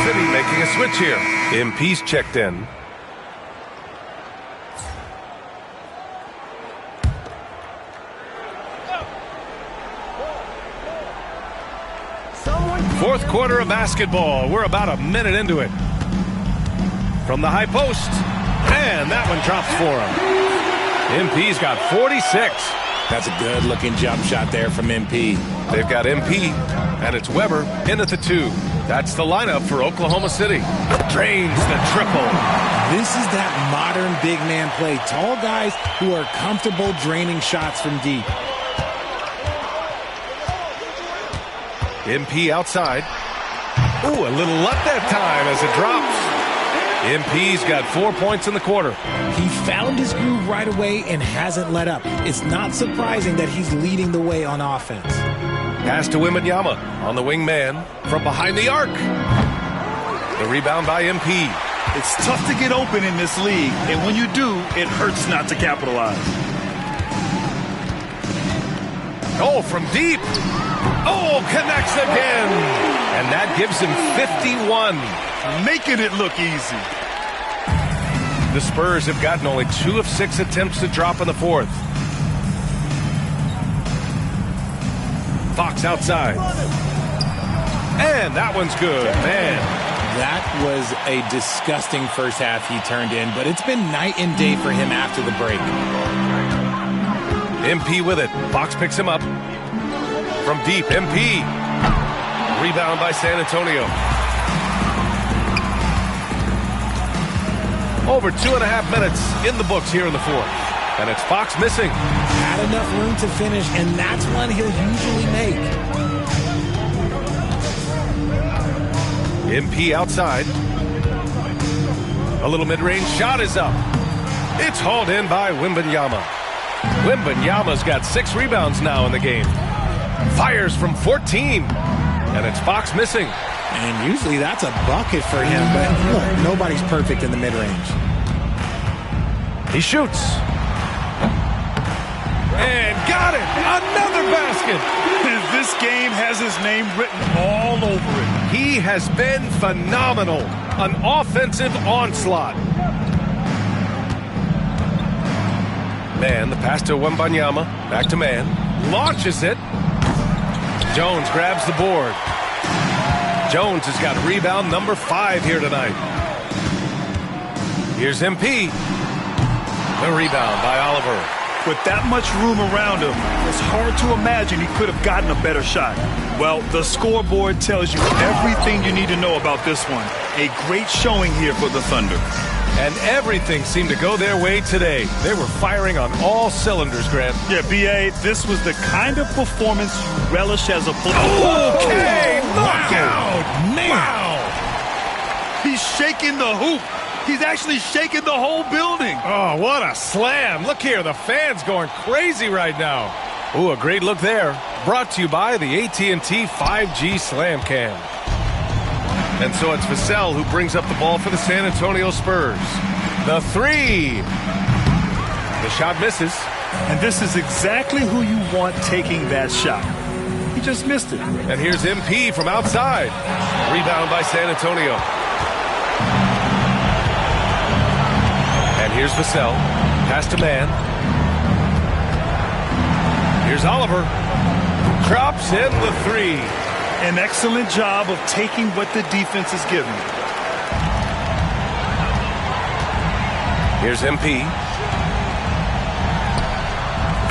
City making a switch here. MP's checked in. Fourth quarter of basketball. We're about a minute into it. From the high post. And that one drops for him. MP's got 46. That's a good-looking jump shot there from MP. They've got MP, and it's Weber in at the 2. That's the lineup for Oklahoma City. Drains the triple. This is that modern big man play. Tall guys who are comfortable draining shots from deep. MP outside. Ooh, a little luck that time as it drops. MP's got 4 points in the quarter. He found his groove right away and hasn't let up. It's not surprising that he's leading the way on offense. Pass to Wembanyama on the wing man from behind the arc. The rebound by MP. It's tough to get open in this league, and when you do, it hurts not to capitalize. Oh, from deep. Oh, connects again. And that gives him 51. Making it look easy. The Spurs have gotten only 2 of 6 attempts to drop in the fourth. Fox outside. And that one's good. Man. That was a disgusting first half he turned in, but it's been night and day for him after the break. MP with it. Fox picks him up. From deep, MP. Rebound by San Antonio. Over 2.5 minutes in the books here in the fourth. And it's Fox missing. Had enough room to finish, and that's one he'll usually make. MP outside. A little mid-range shot is up. It's hauled in by Wembanyama. Wembanyama's got 6 rebounds now in the game. Fires from 14. And it's Fox missing. And usually that's a bucket for him, but look, nobody's perfect in the mid-range. He shoots. And got it! Another basket! This game has his name written all over it. He He has been phenomenal. An offensive onslaught. Man, the pass to Wembanyama. Back to man. Launches it. Jones grabs the board. Jones has got rebound number 5 here tonight. Here's MP. The rebound by Oliver. With that much room around him, it's hard to imagine he could have gotten a better shot. Well, the scoreboard tells you everything you need to know about this one. A great showing here for the Thunder. And everything seemed to go their way today. They were firing on all cylinders, Grant. Yeah, B.A., this was the kind of performance you relish as a player. Okay, knockout! Man! Wow! He's shaking the hoop. He's actually shaking the whole building. Oh, what a slam. Look here, the fans going crazy right now. Ooh, a great look there. Brought to you by the AT&T 5G Slam Cam. And so it's Vassell who brings up the ball for the San Antonio Spurs. The 3. The shot misses. And this is exactly who you want taking that shot. He just missed it. And here's MP from outside. Rebound by San Antonio. And here's Vassell. Pass to man. Here's Oliver. Drops in the 3. An excellent job of taking what the defense is giving. Here's MP.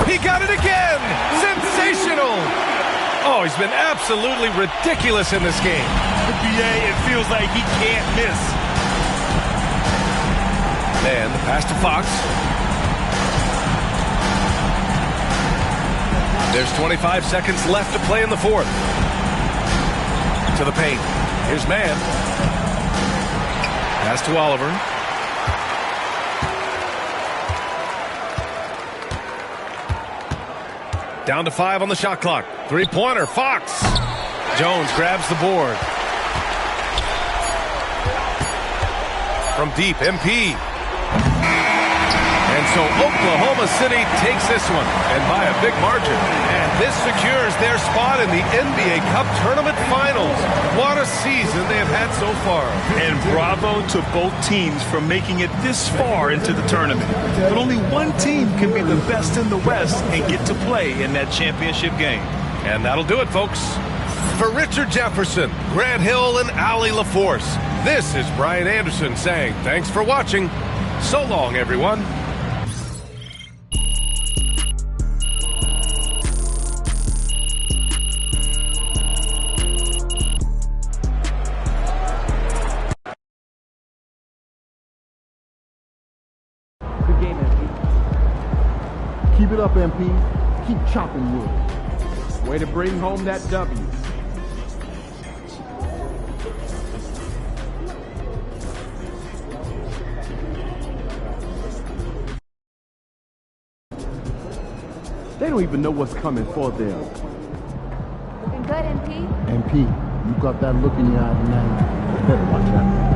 He got it again! Sensational! Oh, he's been absolutely ridiculous in this game. BA, it feels like he can't miss. Man, the pass to Fox. There's 25 seconds left to play in the 4th. To the paint. Here's man. Pass to Oliver. Down to 5 on the shot clock. 3-pointer, Fox. Jones grabs the board. From deep, MP. And so Oklahoma City takes this one, and by a big margin. And this secures their spot in the NBA Cup Tournament Finals. What a season they have had so far. And bravo to both teams for making it this far into the tournament. But only one team can be the best in the West and get to play in that championship game. And that'll do it, folks. For Richard Jefferson, Grant Hill, and Allie LaForce, this is Brian Anderson saying thanks for watching. So long, everyone. Keep it up, MP. Keep chopping wood. Way to bring home that W. They don't even know what's coming for them. Looking good, MP. MP, you got that look in your eye tonight. You better watch out.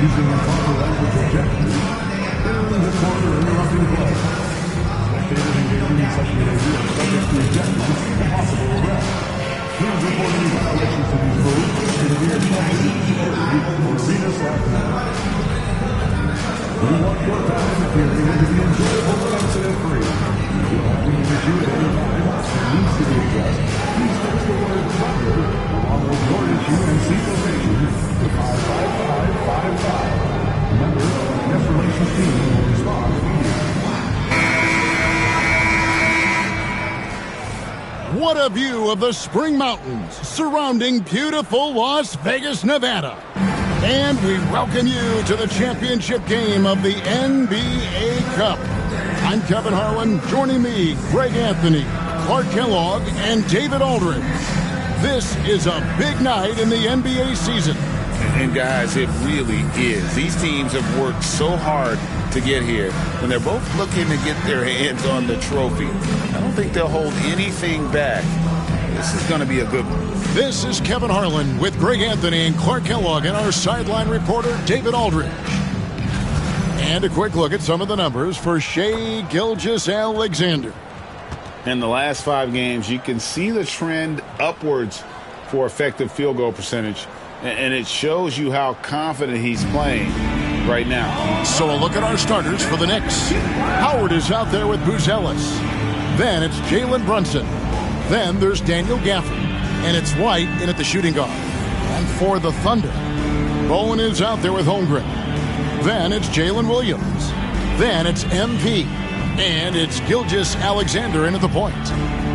Using improper language objectively, entering the corner interrupting play. Spectators engaging in such behavior are subject to ejections and possible arrest. Please report any violations to these rules to the nearest security or arena/net. We want your time interfering into the enjoyable and incident-free. If you have any issue at any time that needs to be addressed, please text the word "Thunder" along with your issue and seat location to 55555. Remember, the guest relations team will respond immediately. What a view of the Spring Mountains surrounding beautiful Las Vegas, Nevada. And we welcome you to the championship game of the NBA Cup. I'm Kevin Harlan. Joining me, Greg Anthony, Clark Kellogg, and David Aldridge. This is a big night in the NBA season. And guys, it really is. These teams have worked so hard to get here, and they're both looking to get their hands on the trophy. I don't think they'll hold anything back. This is going to be a good one. This is Kevin Harlan with Greg Anthony and Clark Kellogg and our sideline reporter, David Aldridge. And a quick look at some of the numbers for Shai Gilgeous-Alexander. In the last 5 games, you can see the trend upwards for effective field goal percentage, and it shows you how confident he's playing right now. So a look at our starters for the Knicks. Howard is out there with Buzelis. Then it's Jalen Brunson. Then there's Daniel Gafford. And it's White in at the shooting guard. And for the Thunder, Bowen is out there with Holmgren. Then it's Jalen Williams. Then it's MP. And it's Gilgeous-Alexander in at the point.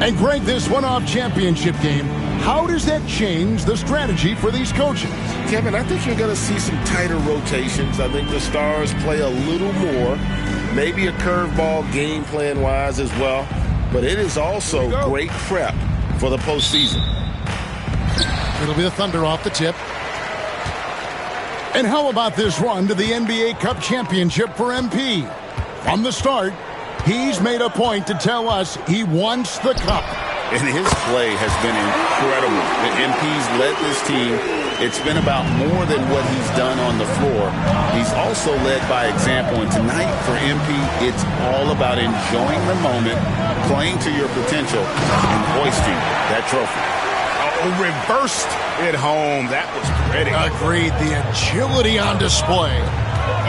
And Greg, this one-off championship game, how does that change the strategy for these coaches? Kevin, I think you're going to see some tighter rotations. I think the stars play a little more. Maybe a curveball game plan-wise as well. But it is also great prep for the postseason. It'll be the Thunder off the tip. And how about this run to the NBA Cup Championship for MP? From the start, he's made a point to tell us he wants the cup. And his play has been incredible. The MP's led this team. It's been about more than what he's done on the floor. He's also led by example. And tonight for MP, it's all about enjoying the moment, playing to your potential, and hoisting that trophy. Reversed it home. That was pretty. Agreed. The agility on display.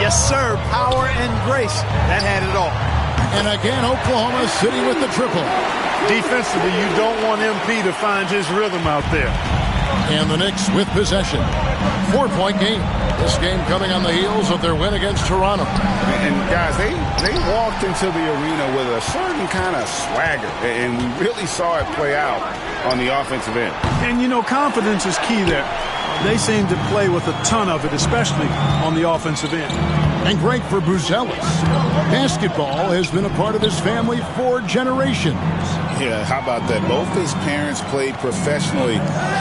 Yes, sir. Power and grace. That had it all. And again, Oklahoma City with the triple. Defensively, you don't want MP to find his rhythm out there. And the Knicks with possession. 4-point game. This game coming on the heels of their win against Toronto. And guys, they walked into the arena with a certain kind of swagger. And we really saw it play out on the offensive end. And, you know, confidence is key there. They seem to play with a ton of it, especially on the offensive end. And great for Buzelis. Basketball has been a part of his family for generations. Yeah, how about that? Both his parents played professionally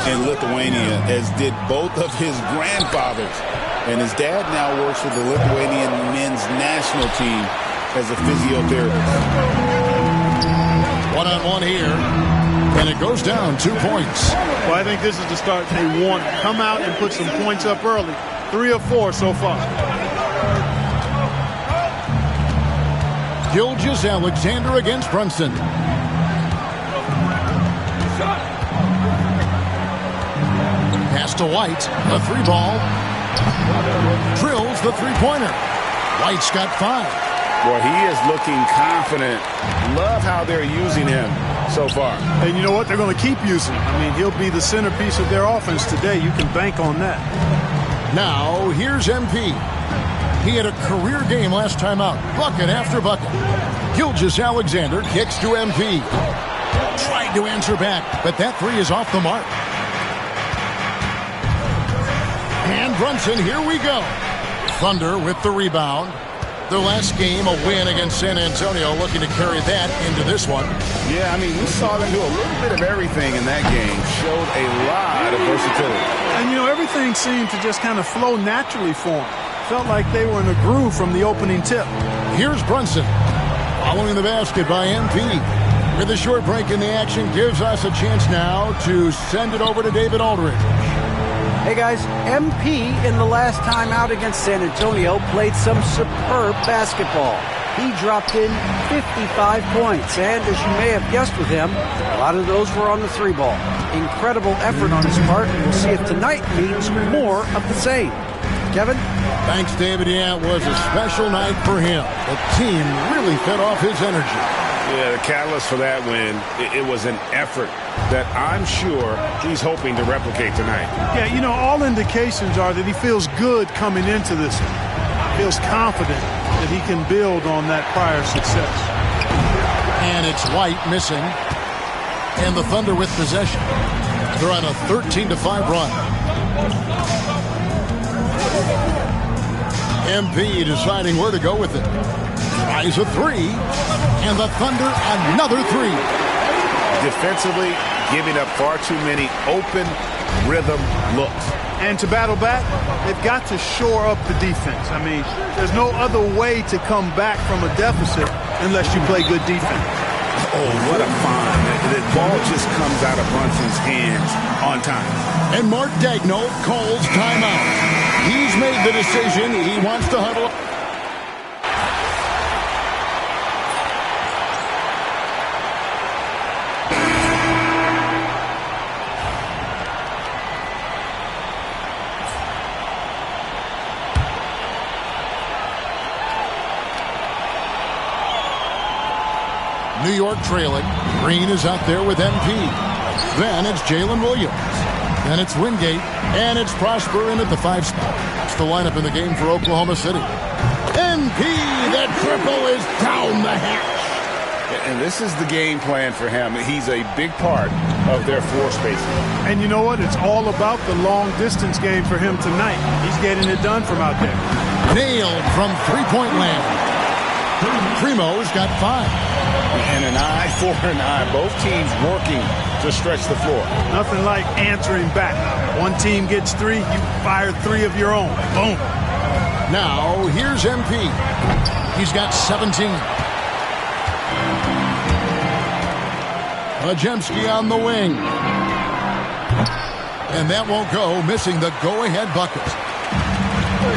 in Lithuania, as did both of his grandfathers. And his dad now works with the Lithuanian men's national team as a physiotherapist. One-on-one here. And it goes down 2 points. Well, I think this is the start they want. Come out and put some points up early. 3 or 4 so far. Gilgeous-Alexander against Brunson. Pass to White. The 3-ball. Drills the 3-pointer. White's got 5. Well, he is looking confident. Love how they're using him so far. And you know what? They're going to keep using him. I mean, he'll be the centerpiece of their offense today. You can bank on that. Now, here's MP. He had a career game last time out. Bucket after bucket. Gilgeous-Alexander kicks to MP. Tried to answer back, but that 3 is off the mark. And Brunson, here we go. Thunder with the rebound. Their last game, a win against San Antonio, looking to carry that into this one. Yeah, I mean, we saw them do a little bit of everything in that game. Showed a lot of versatility. And, you know, everything seemed to just kind of flow naturally for them. Felt like they were in a groove from the opening tip. Here's Brunson. Following the basket by MP. With a short break in the action, gives us a chance now to send it over to David Aldridge. Hey guys, MP in the last time out against San Antonio played some superb basketball. He dropped in 55 points, and as you may have guessed with him, a lot of those were on the 3-ball. Incredible effort on his part, and we'll see if tonight means more of the same. Kevin? Thanks, David. Yeah, it was a special night for him. The team really fed off his energy. Yeah, the catalyst for that win, it was an effort that I'm sure he's hoping to replicate tonight. Yeah, you know, all indications are that he feels good coming into this one. Feels confident that he can build on that prior success. And it's White missing. And the Thunder with possession. They're on a 13-5 run. MP deciding where to go with it. Tries a three, and the Thunder another three. Defensively, giving up far too many open rhythm looks. And to battle back, they've got to shore up the defense. I mean, there's no other way to come back from a deficit unless you play good defense. Oh, what a find. The ball just comes out of Brunson's hands on time. And Mark Daigneault calls timeout. He's made the decision. He wants to huddle. New York trailing. Green is out there with MP. Then it's Jalen Williams. Then it's Wingate. And it's Prosper in at the 5 spot. That's the lineup in the game for Oklahoma City. MP, that triple is down the hatch. And this is the game plan for him. He's a big part of their floor spacing. And you know what? It's all about the long-distance game for him tonight. He's getting it done from out there. Nailed from three-point land. Primo's got 5. And an eye for an eye. Both teams working to stretch the floor. Nothing like answering back. One team gets 3, you fire 3 of your own. Boom. Now, here's MP. He's got 17. Podziemski on the wing. And that won't go, missing the go-ahead bucket.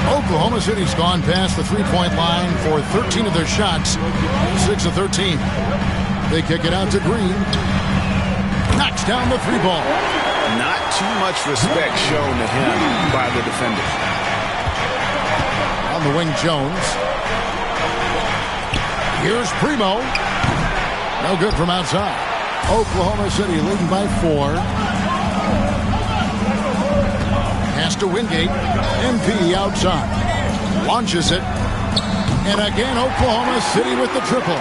Oklahoma City's gone past the three-point line for 13 of their shots, 6 of 13. They kick it out to Green. Knocks down the 3 ball. Not too much respect shown to him by the defenders. On the wing, Jones. Here's Primo. No good from outside. Oklahoma City leading by 4. Pass to Wingate. MP outside. Launches it. And again, Oklahoma City with the triple.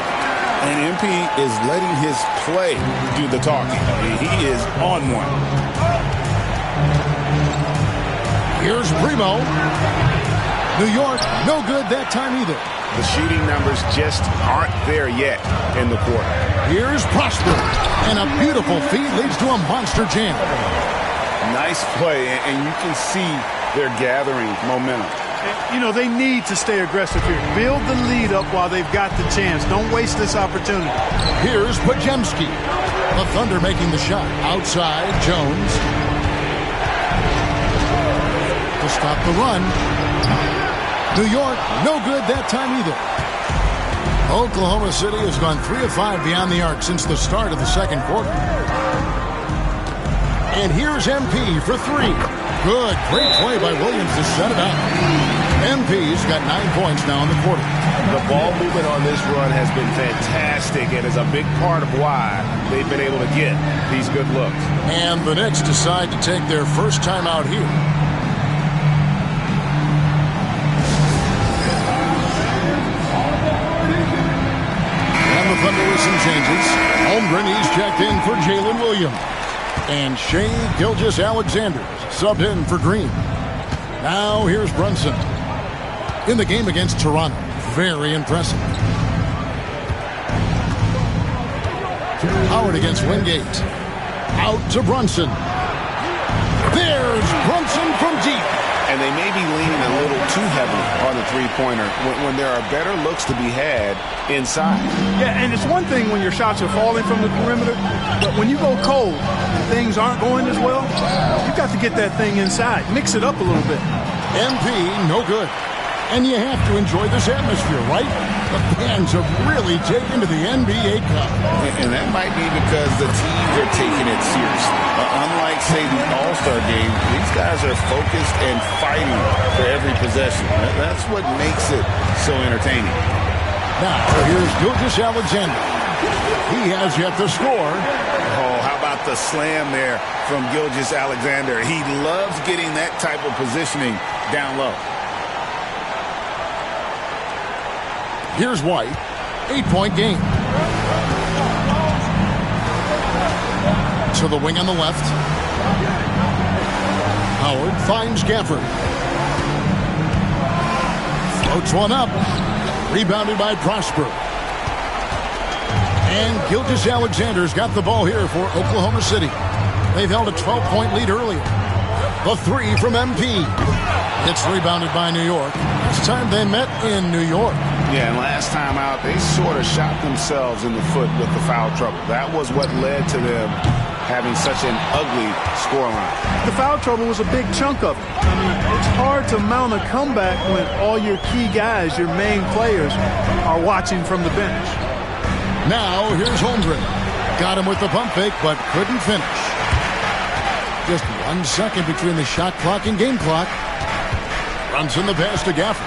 And MP is letting his play do the talking. He is on one. Here's Primo. New York, no good that time either. The shooting numbers just aren't there yet in the quarter. Here's Prosper. And a beautiful feed leads to a monster jam. Nice play, and you can see they're gathering momentum. You know, they need to stay aggressive here. Build the lead up while they've got the chance. Don't waste this opportunity. Here's Podziemski. The Thunder making the shot. Outside, Jones. To stop the run. New York, no good that time either. Oklahoma City has gone 3 of 5 beyond the arc since the start of the second quarter. And here's MP for 3. Good, great play by Williams to set it up. MP's got 9 points now in the quarter. The ball movement on this run has been fantastic and is a big part of why they've been able to get these good looks. And the Knicks decide to take their first time out here. And the Thunder with some changes. Holmgren, he's checked in for Jalen Williams. And Shai Gilgeous-Alexander subbed in for Green. Now here's Brunson. In the game against Toronto. Very impressive. Howard against Wingate. Out to Brunson. There's Brunson from deep. And they may be leaning a little too heavily on the three-pointer when there are better looks to be had inside. Yeah, and it's one thing when your shots are falling from the perimeter, but when you go cold and things aren't going as well, you got to get that thing inside. Mix it up a little bit. MP, no good. And you have to enjoy this atmosphere, right? The fans have really taken to the NBA Cup. And that might be because the teams are taking it seriously. Unlike, say, the All-Star game, these guys are focused and fighting for every possession. That's what makes it so entertaining. Now, here's Gilgeous-Alexander. He has yet to score. Oh, how about the slam there from Gilgeous-Alexander? He loves getting that type of positioning down low. Here's White. 8-point game. To the wing on the left. Howard finds Gafford. Floats one up. Rebounded by Prosper. And Gilgeous-Alexander's got the ball here for Oklahoma City. They've held a 12-point lead earlier. The three from MP. It's rebounded by New York. Last time they met in New York. Yeah, and last time out, they sort of shot themselves in the foot with the foul trouble. That was what led to them having such an ugly scoreline. The foul trouble was a big chunk of it. I mean, it's hard to mount a comeback when all your key guys, your main players, are watching from the bench. Now, here's Holmgren. Got him with the pump fake, but couldn't finish. Just 1 second between the shot clock and game clock. Brunson the pass to Gafford.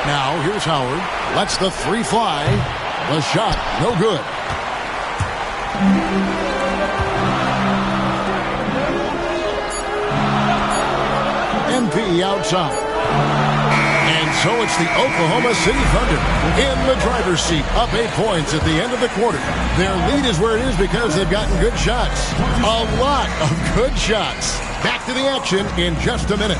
Now, here's Howard. Lets the three fly. The shot, no good. MP outside. And so it's the Oklahoma City Thunder in the driver's seat, up 8 points at the end of the quarter. Their lead is where it is because they've gotten good shots. A lot of good shots. Back to the action in just a minute.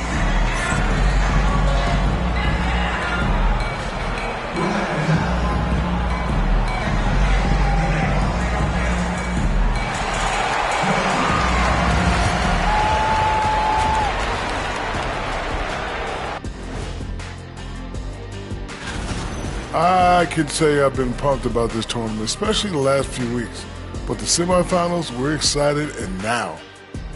I can say I've been pumped about this tournament, especially the last few weeks. But the semifinals, we're excited, and now,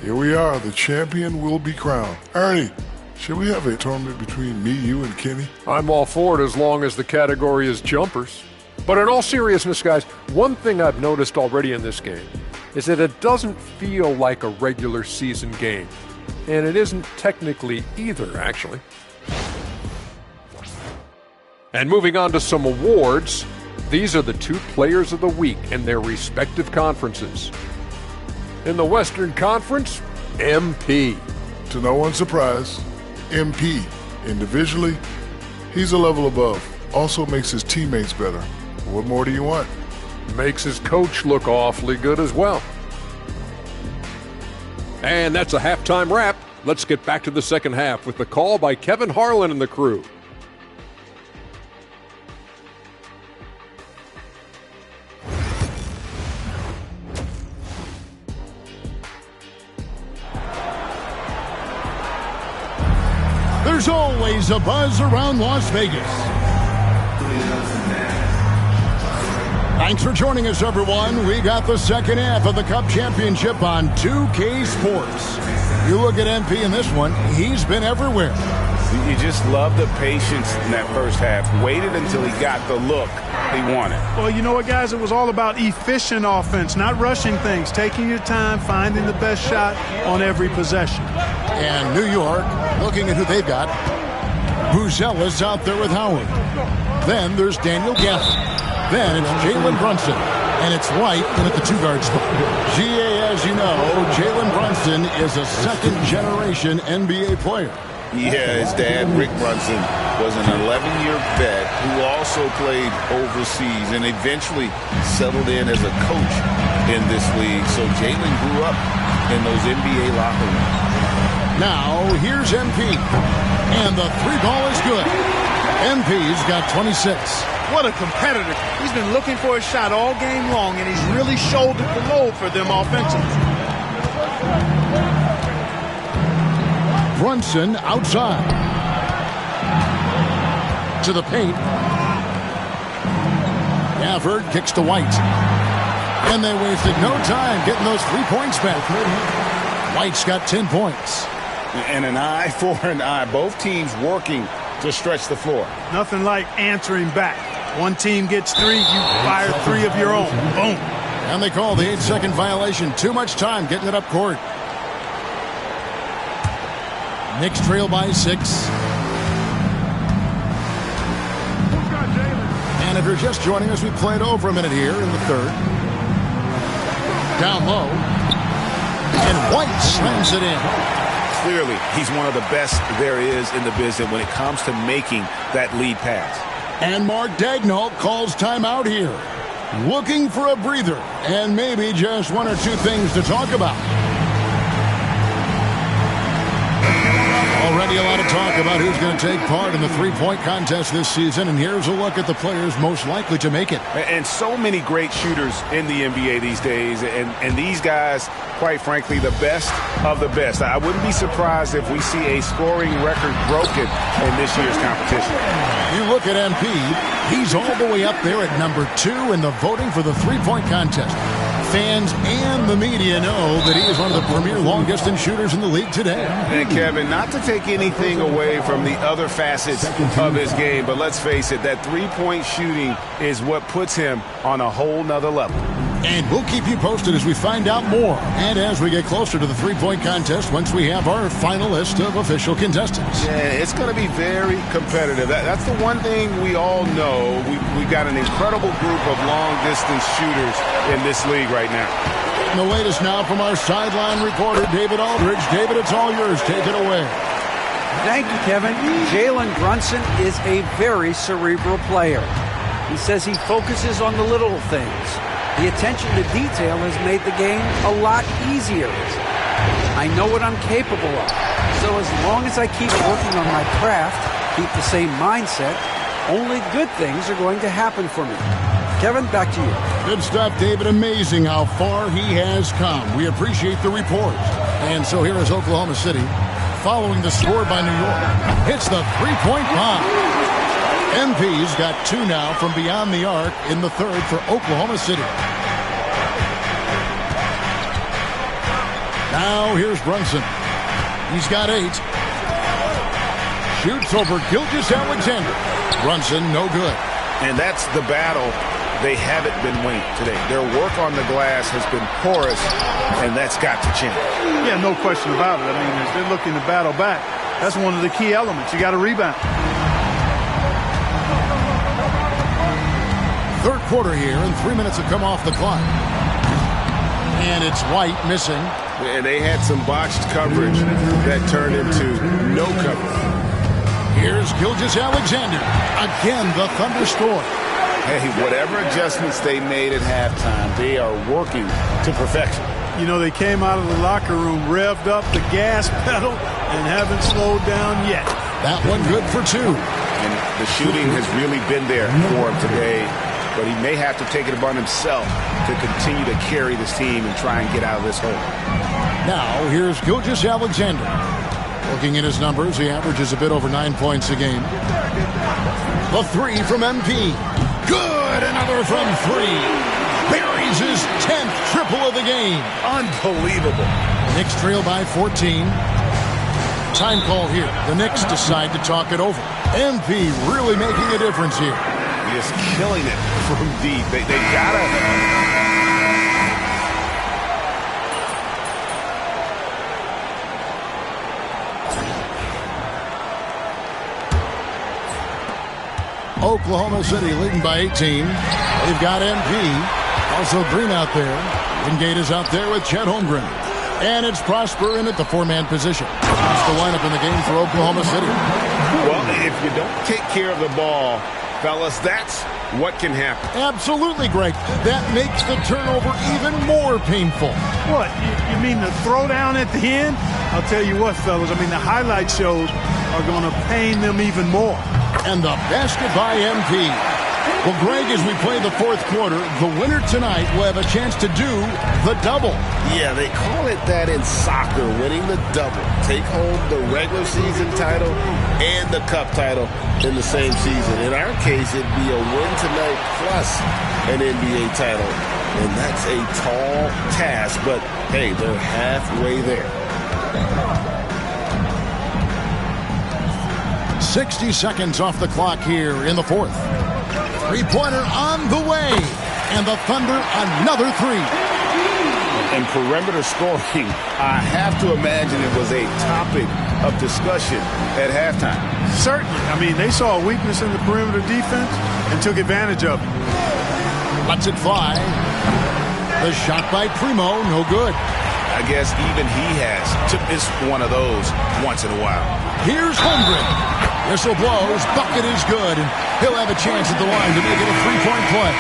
here we are. The champion will be crowned. Ernie, should we have a tournament between me, you, and Kenny? I'm all for it as long as the category is jumpers. But in all seriousness, guys, one thing I've noticed already in this game is that it doesn't feel like a regular season game. And it isn't technically either, actually. And moving on to some awards, these are the two players of the week in their respective conferences. In the Western Conference, MP. To no one's surprise, MP. Individually, he's a level above. Also makes his teammates better. What more do you want? Makes his coach look awfully good as well. And that's a halftime wrap. Let's get back to the second half with the call by Kevin Harlan and the crew. There's always a buzz around Las Vegas. Thanks for joining us, everyone. We got the second half of the Cup Championship on 2K Sports. You look at MP in this one, he's been everywhere. You just love the patience in that first half. Waited until he got the look he wanted. Well, you know what, guys? It was all about efficient offense, not rushing things, taking your time, finding the best shot on every possession. And New York, looking at who they've got, Buzella's out there with Howard. Then there's Daniel Gafford. Then it's Jalen Brunson. And it's White in at the two-guard spot. GA, as you know, Jalen Brunson is a second-generation NBA player. Yeah, his dad, Rick Brunson, was an 11-year vet who also played overseas and eventually settled in as a coach in this league. So Jalen grew up in those NBA locker rooms. Now, here's MP. And the three ball is good. MP's got 26. What a competitor. He's been looking for a shot all game long, and he's really shouldered the load for them offensively. Brunson outside. To the paint. Gafford kicks to White. And they wasted no time getting those 3 points back. White's got 10 points. And an eye for an eye. Both teams working to stretch the floor. Nothing like answering back. One team gets 3, you fire 3 of your own. Boom. And they call the 8-second violation. Too much time getting it up court. Knicks trail by 6. And if you're just joining us, we played over a minute here in the third. Down low. And White slams it in. Clearly, he's one of the best there is in the business when it comes to making that lead pass. And Mark Daigneault calls timeout here. Looking for a breather and maybe just 1 or 2 things to talk about. Already a lot of talk about who's going to take part in the three-point contest this season, and here's a look at the players most likely to make it. And so many great shooters in the NBA these days, and these guys, quite frankly, the best of the best. I wouldn't be surprised if we see a scoring record broken in this year's competition. You look at MP, he's all the way up there at number 2 in the voting for the three-point contest. Fans and the media know that he is one of the premier long-distance shooters in the league today. And Kevin, not to take anything away from the other facets of his game, but let's face it, that three-point shooting is what puts him on a whole nother level. And we'll keep you posted as we find out more and as we get closer to the three-point contest once we have our final list of official contestants. Yeah, it's going to be very competitive. That's the one thing we all know. We've got an incredible group of long-distance shooters in this league right now. And the latest now from our sideline reporter, David Aldridge. David, it's all yours. Take it away. Thank you, Kevin. Jalen Brunson is a very cerebral player. He says he focuses on the little things. The attention to detail has made the game a lot easier. I know what I'm capable of. So as long as I keep working on my craft, keep the same mindset, only good things are going to happen for me. Kevin, back to you. Good stuff, David. Amazing how far he has come. We appreciate the report. And so here is Oklahoma City, following the score by New York. Hits the three-point bomb. MP's got 2 now from beyond the arc in the third for Oklahoma City. Now here's Brunson. He's got 8. Shoots over Gilgeous-Alexander. Brunson, no good. And that's the battle they haven't been winning today. Their work on the glass has been porous, and that's got to change. Yeah, no question about it. I mean, as they're looking to battle back, that's one of the key elements. You got to rebound. Third quarter here, and 3 minutes have come off the clock. And it's White missing. And they had some botched coverage that turned into no coverage. Here's Gilgeous-Alexander. Again, the Thunder score. Hey, whatever adjustments they made at halftime, they are working to perfection. You know, they came out of the locker room, revved up the gas pedal, and haven't slowed down yet. That one good for 2. And the shooting has really been there for him today. But he may have to take it upon himself to continue to carry this team and try and get out of this hole. Now, here's Gilgeous-Alexander. Looking at his numbers, he averages a bit over 9 points a game. The 3 from MP. Good! Another from 3. Buries his 10th triple of the game. Unbelievable. Knicks trail by 14. Time call here. The Knicks decide to talk it over. MP really making a difference here. He is killing it from deep. They gotta... Oklahoma City leading by 18. They've got MP. Also Green out there. Wingate is out there with Chet Holmgren. And it's Prosper in at the 4-man position. That's the lineup in the game for Oklahoma City. Well, if you don't take care of the ball, fellas, that's what can happen. Absolutely, Greg. That makes the turnover even more painful. What? You mean the throwdown at the end? I'll tell you what, fellas. I mean, the highlight shows are going to pain them even more. And the basket by MP. Well, Greg, as we play the fourth quarter, the winner tonight will have a chance to do the double. Yeah, they call it that in soccer, winning the double. Take home the regular season title and the cup title in the same season. In our case, it'd be a win tonight plus an NBA title. And that's a tall task, but hey, they're halfway there. 60 seconds off the clock here in the fourth. Three-pointer on the way. And the Thunder, another 3. And perimeter scoring, I have to imagine it was a topic of discussion at halftime. Certainly. I mean, they saw a weakness in the perimeter defense and took advantage of it. Lets it fly. The shot by Primo, no good. I guess even he has to miss one of those once in a while. Here's Holmgren. Whistle blows, bucket is good, and he'll have a chance at the line to make it a 3-point play.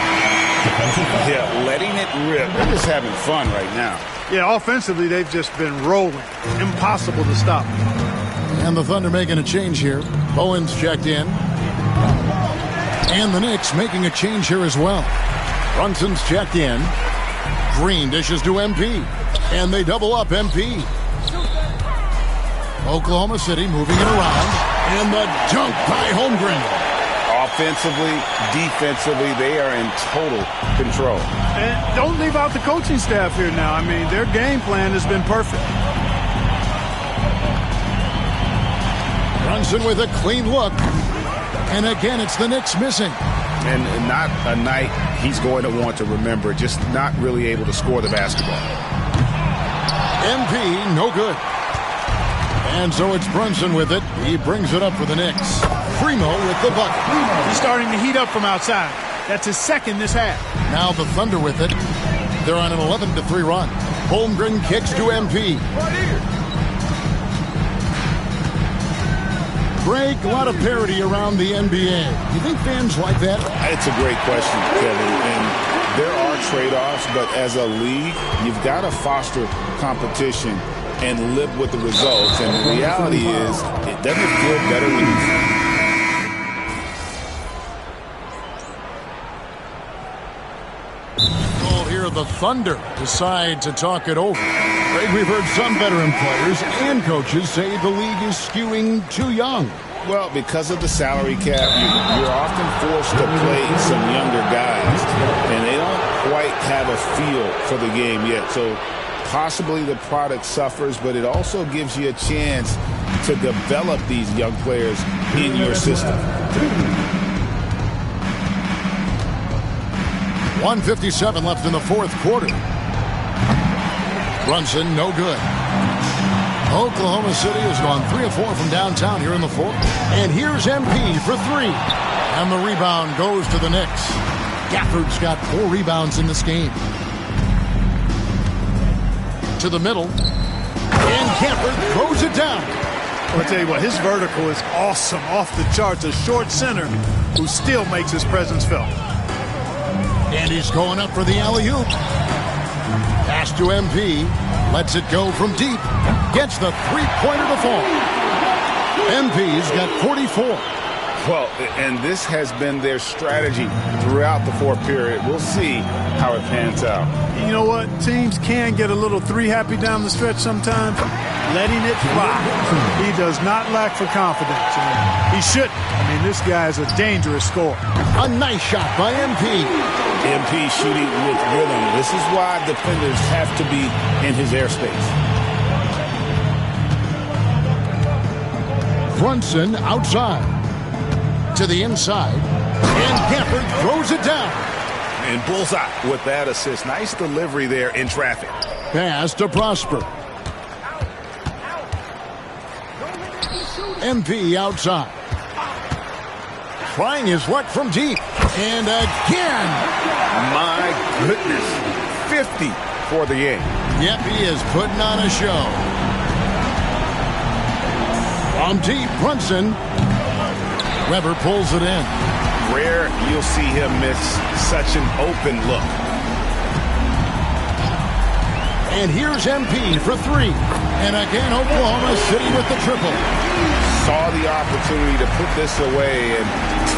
Yeah, letting it rip. They're just having fun right now. Yeah, offensively, they've just been rolling. Impossible to stop. And the Thunder making a change here. Bowen's checked in. And the Knicks making a change here as well. Brunson's checked in. Green dishes to MP. And they double up MP. Oklahoma City moving it around. And the dunk by Holmgren. Offensively, defensively, they are in total control. And don't leave out the coaching staff here now. I mean, their game plan has been perfect. Brunson with a clean look. And again, it's the Knicks missing. And not a night he's going to want to remember, just not really able to score the basketball. MP, no good. And so it's Brunson with it. He brings it up for the Knicks. Primo with the bucket. He's starting to heat up from outside. That's his second this half. Now the Thunder with it. They're on an 11-3 run. Holmgren kicks to MP. Greg, a lot of parity around the NBA. You think fans like that? It's a great question, Kevin. And there are trade-offs, but as a league, you've got to foster competition and live with the results. And the reality is, it doesn't feel better when you... The Thunder decide to talk it over. Greg, we've heard some veteran players and coaches say the league is skewing too young. Well, because of the salary cap, you're often forced to play some younger guys, and they don't quite have a feel for the game yet. So possibly the product suffers, but it also gives you a chance to develop these young players in your system. 1:57 left in the fourth quarter. Brunson, no good. Oklahoma City has gone 3 of 4 from downtown here in the fourth. And here's MP for 3. And the rebound goes to the Knicks. Gafford's got 4 rebounds in this game. To the middle. And Gafford throws it down. I'll tell you what, his vertical is awesome, off the charts. A short center who still makes his presence felt. And he's going up for the alley-oop. Pass to MP. Lets it go from deep. Gets the three-pointer to fall. MP's got 44. Well, and this has been their strategy throughout the fourth period. We'll see how it pans out. You know what? Teams can get a little three-happy down the stretch sometimes. Letting it fly. He does not lack for confidence. He shouldn't. I mean, this guy is a dangerous scorer. A nice shot by MP. MP shooting with rhythm. This is why defenders have to be in his airspace. Brunson outside. To the inside. And Gafford throws it down. And bullseye with that assist. Nice delivery there in traffic. Pass to Prosper. MP outside. Trying his luck from deep. And again. My goodness. 50 for the game. Yep, he is putting on a show. From deep, Brunson. Weber pulls it in. Rare you'll see him miss such an open look. And here's MP for 3. And again, Oklahoma City with the triple. Saw the opportunity to put this away and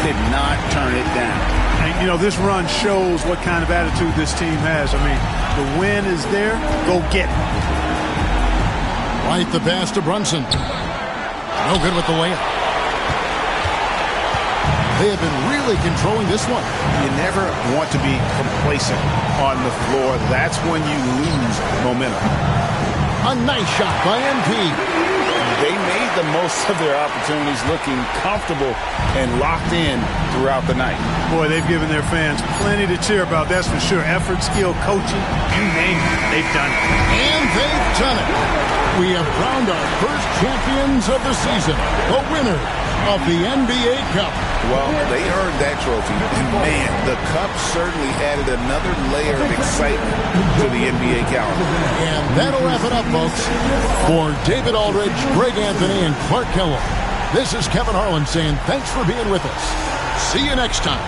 did not turn it down. And, you know, this run shows what kind of attitude this team has. I mean, the win is there. Go get it. Right, the pass to Brunson. No good with the layup. They have been really controlling this one. You never want to be complacent on the floor. That's when you lose momentum. A nice shot by MP. They made the most of their opportunities, looking comfortable and locked in throughout the night. Boy, they've given their fans plenty to cheer about, that's for sure. Effort, skill, coaching, you name it, they've done it. And they've done it. We have crowned our first champions of the season, the winner of the NBA Cup. Well, they earned that trophy. And man, the Cup certainly added another layer of excitement to the NBA calendar. And that'll wrap it up, folks. For David Aldridge, Greg Anthony, and Clark Kellogg, this is Kevin Harlan saying thanks for being with us. See you next time.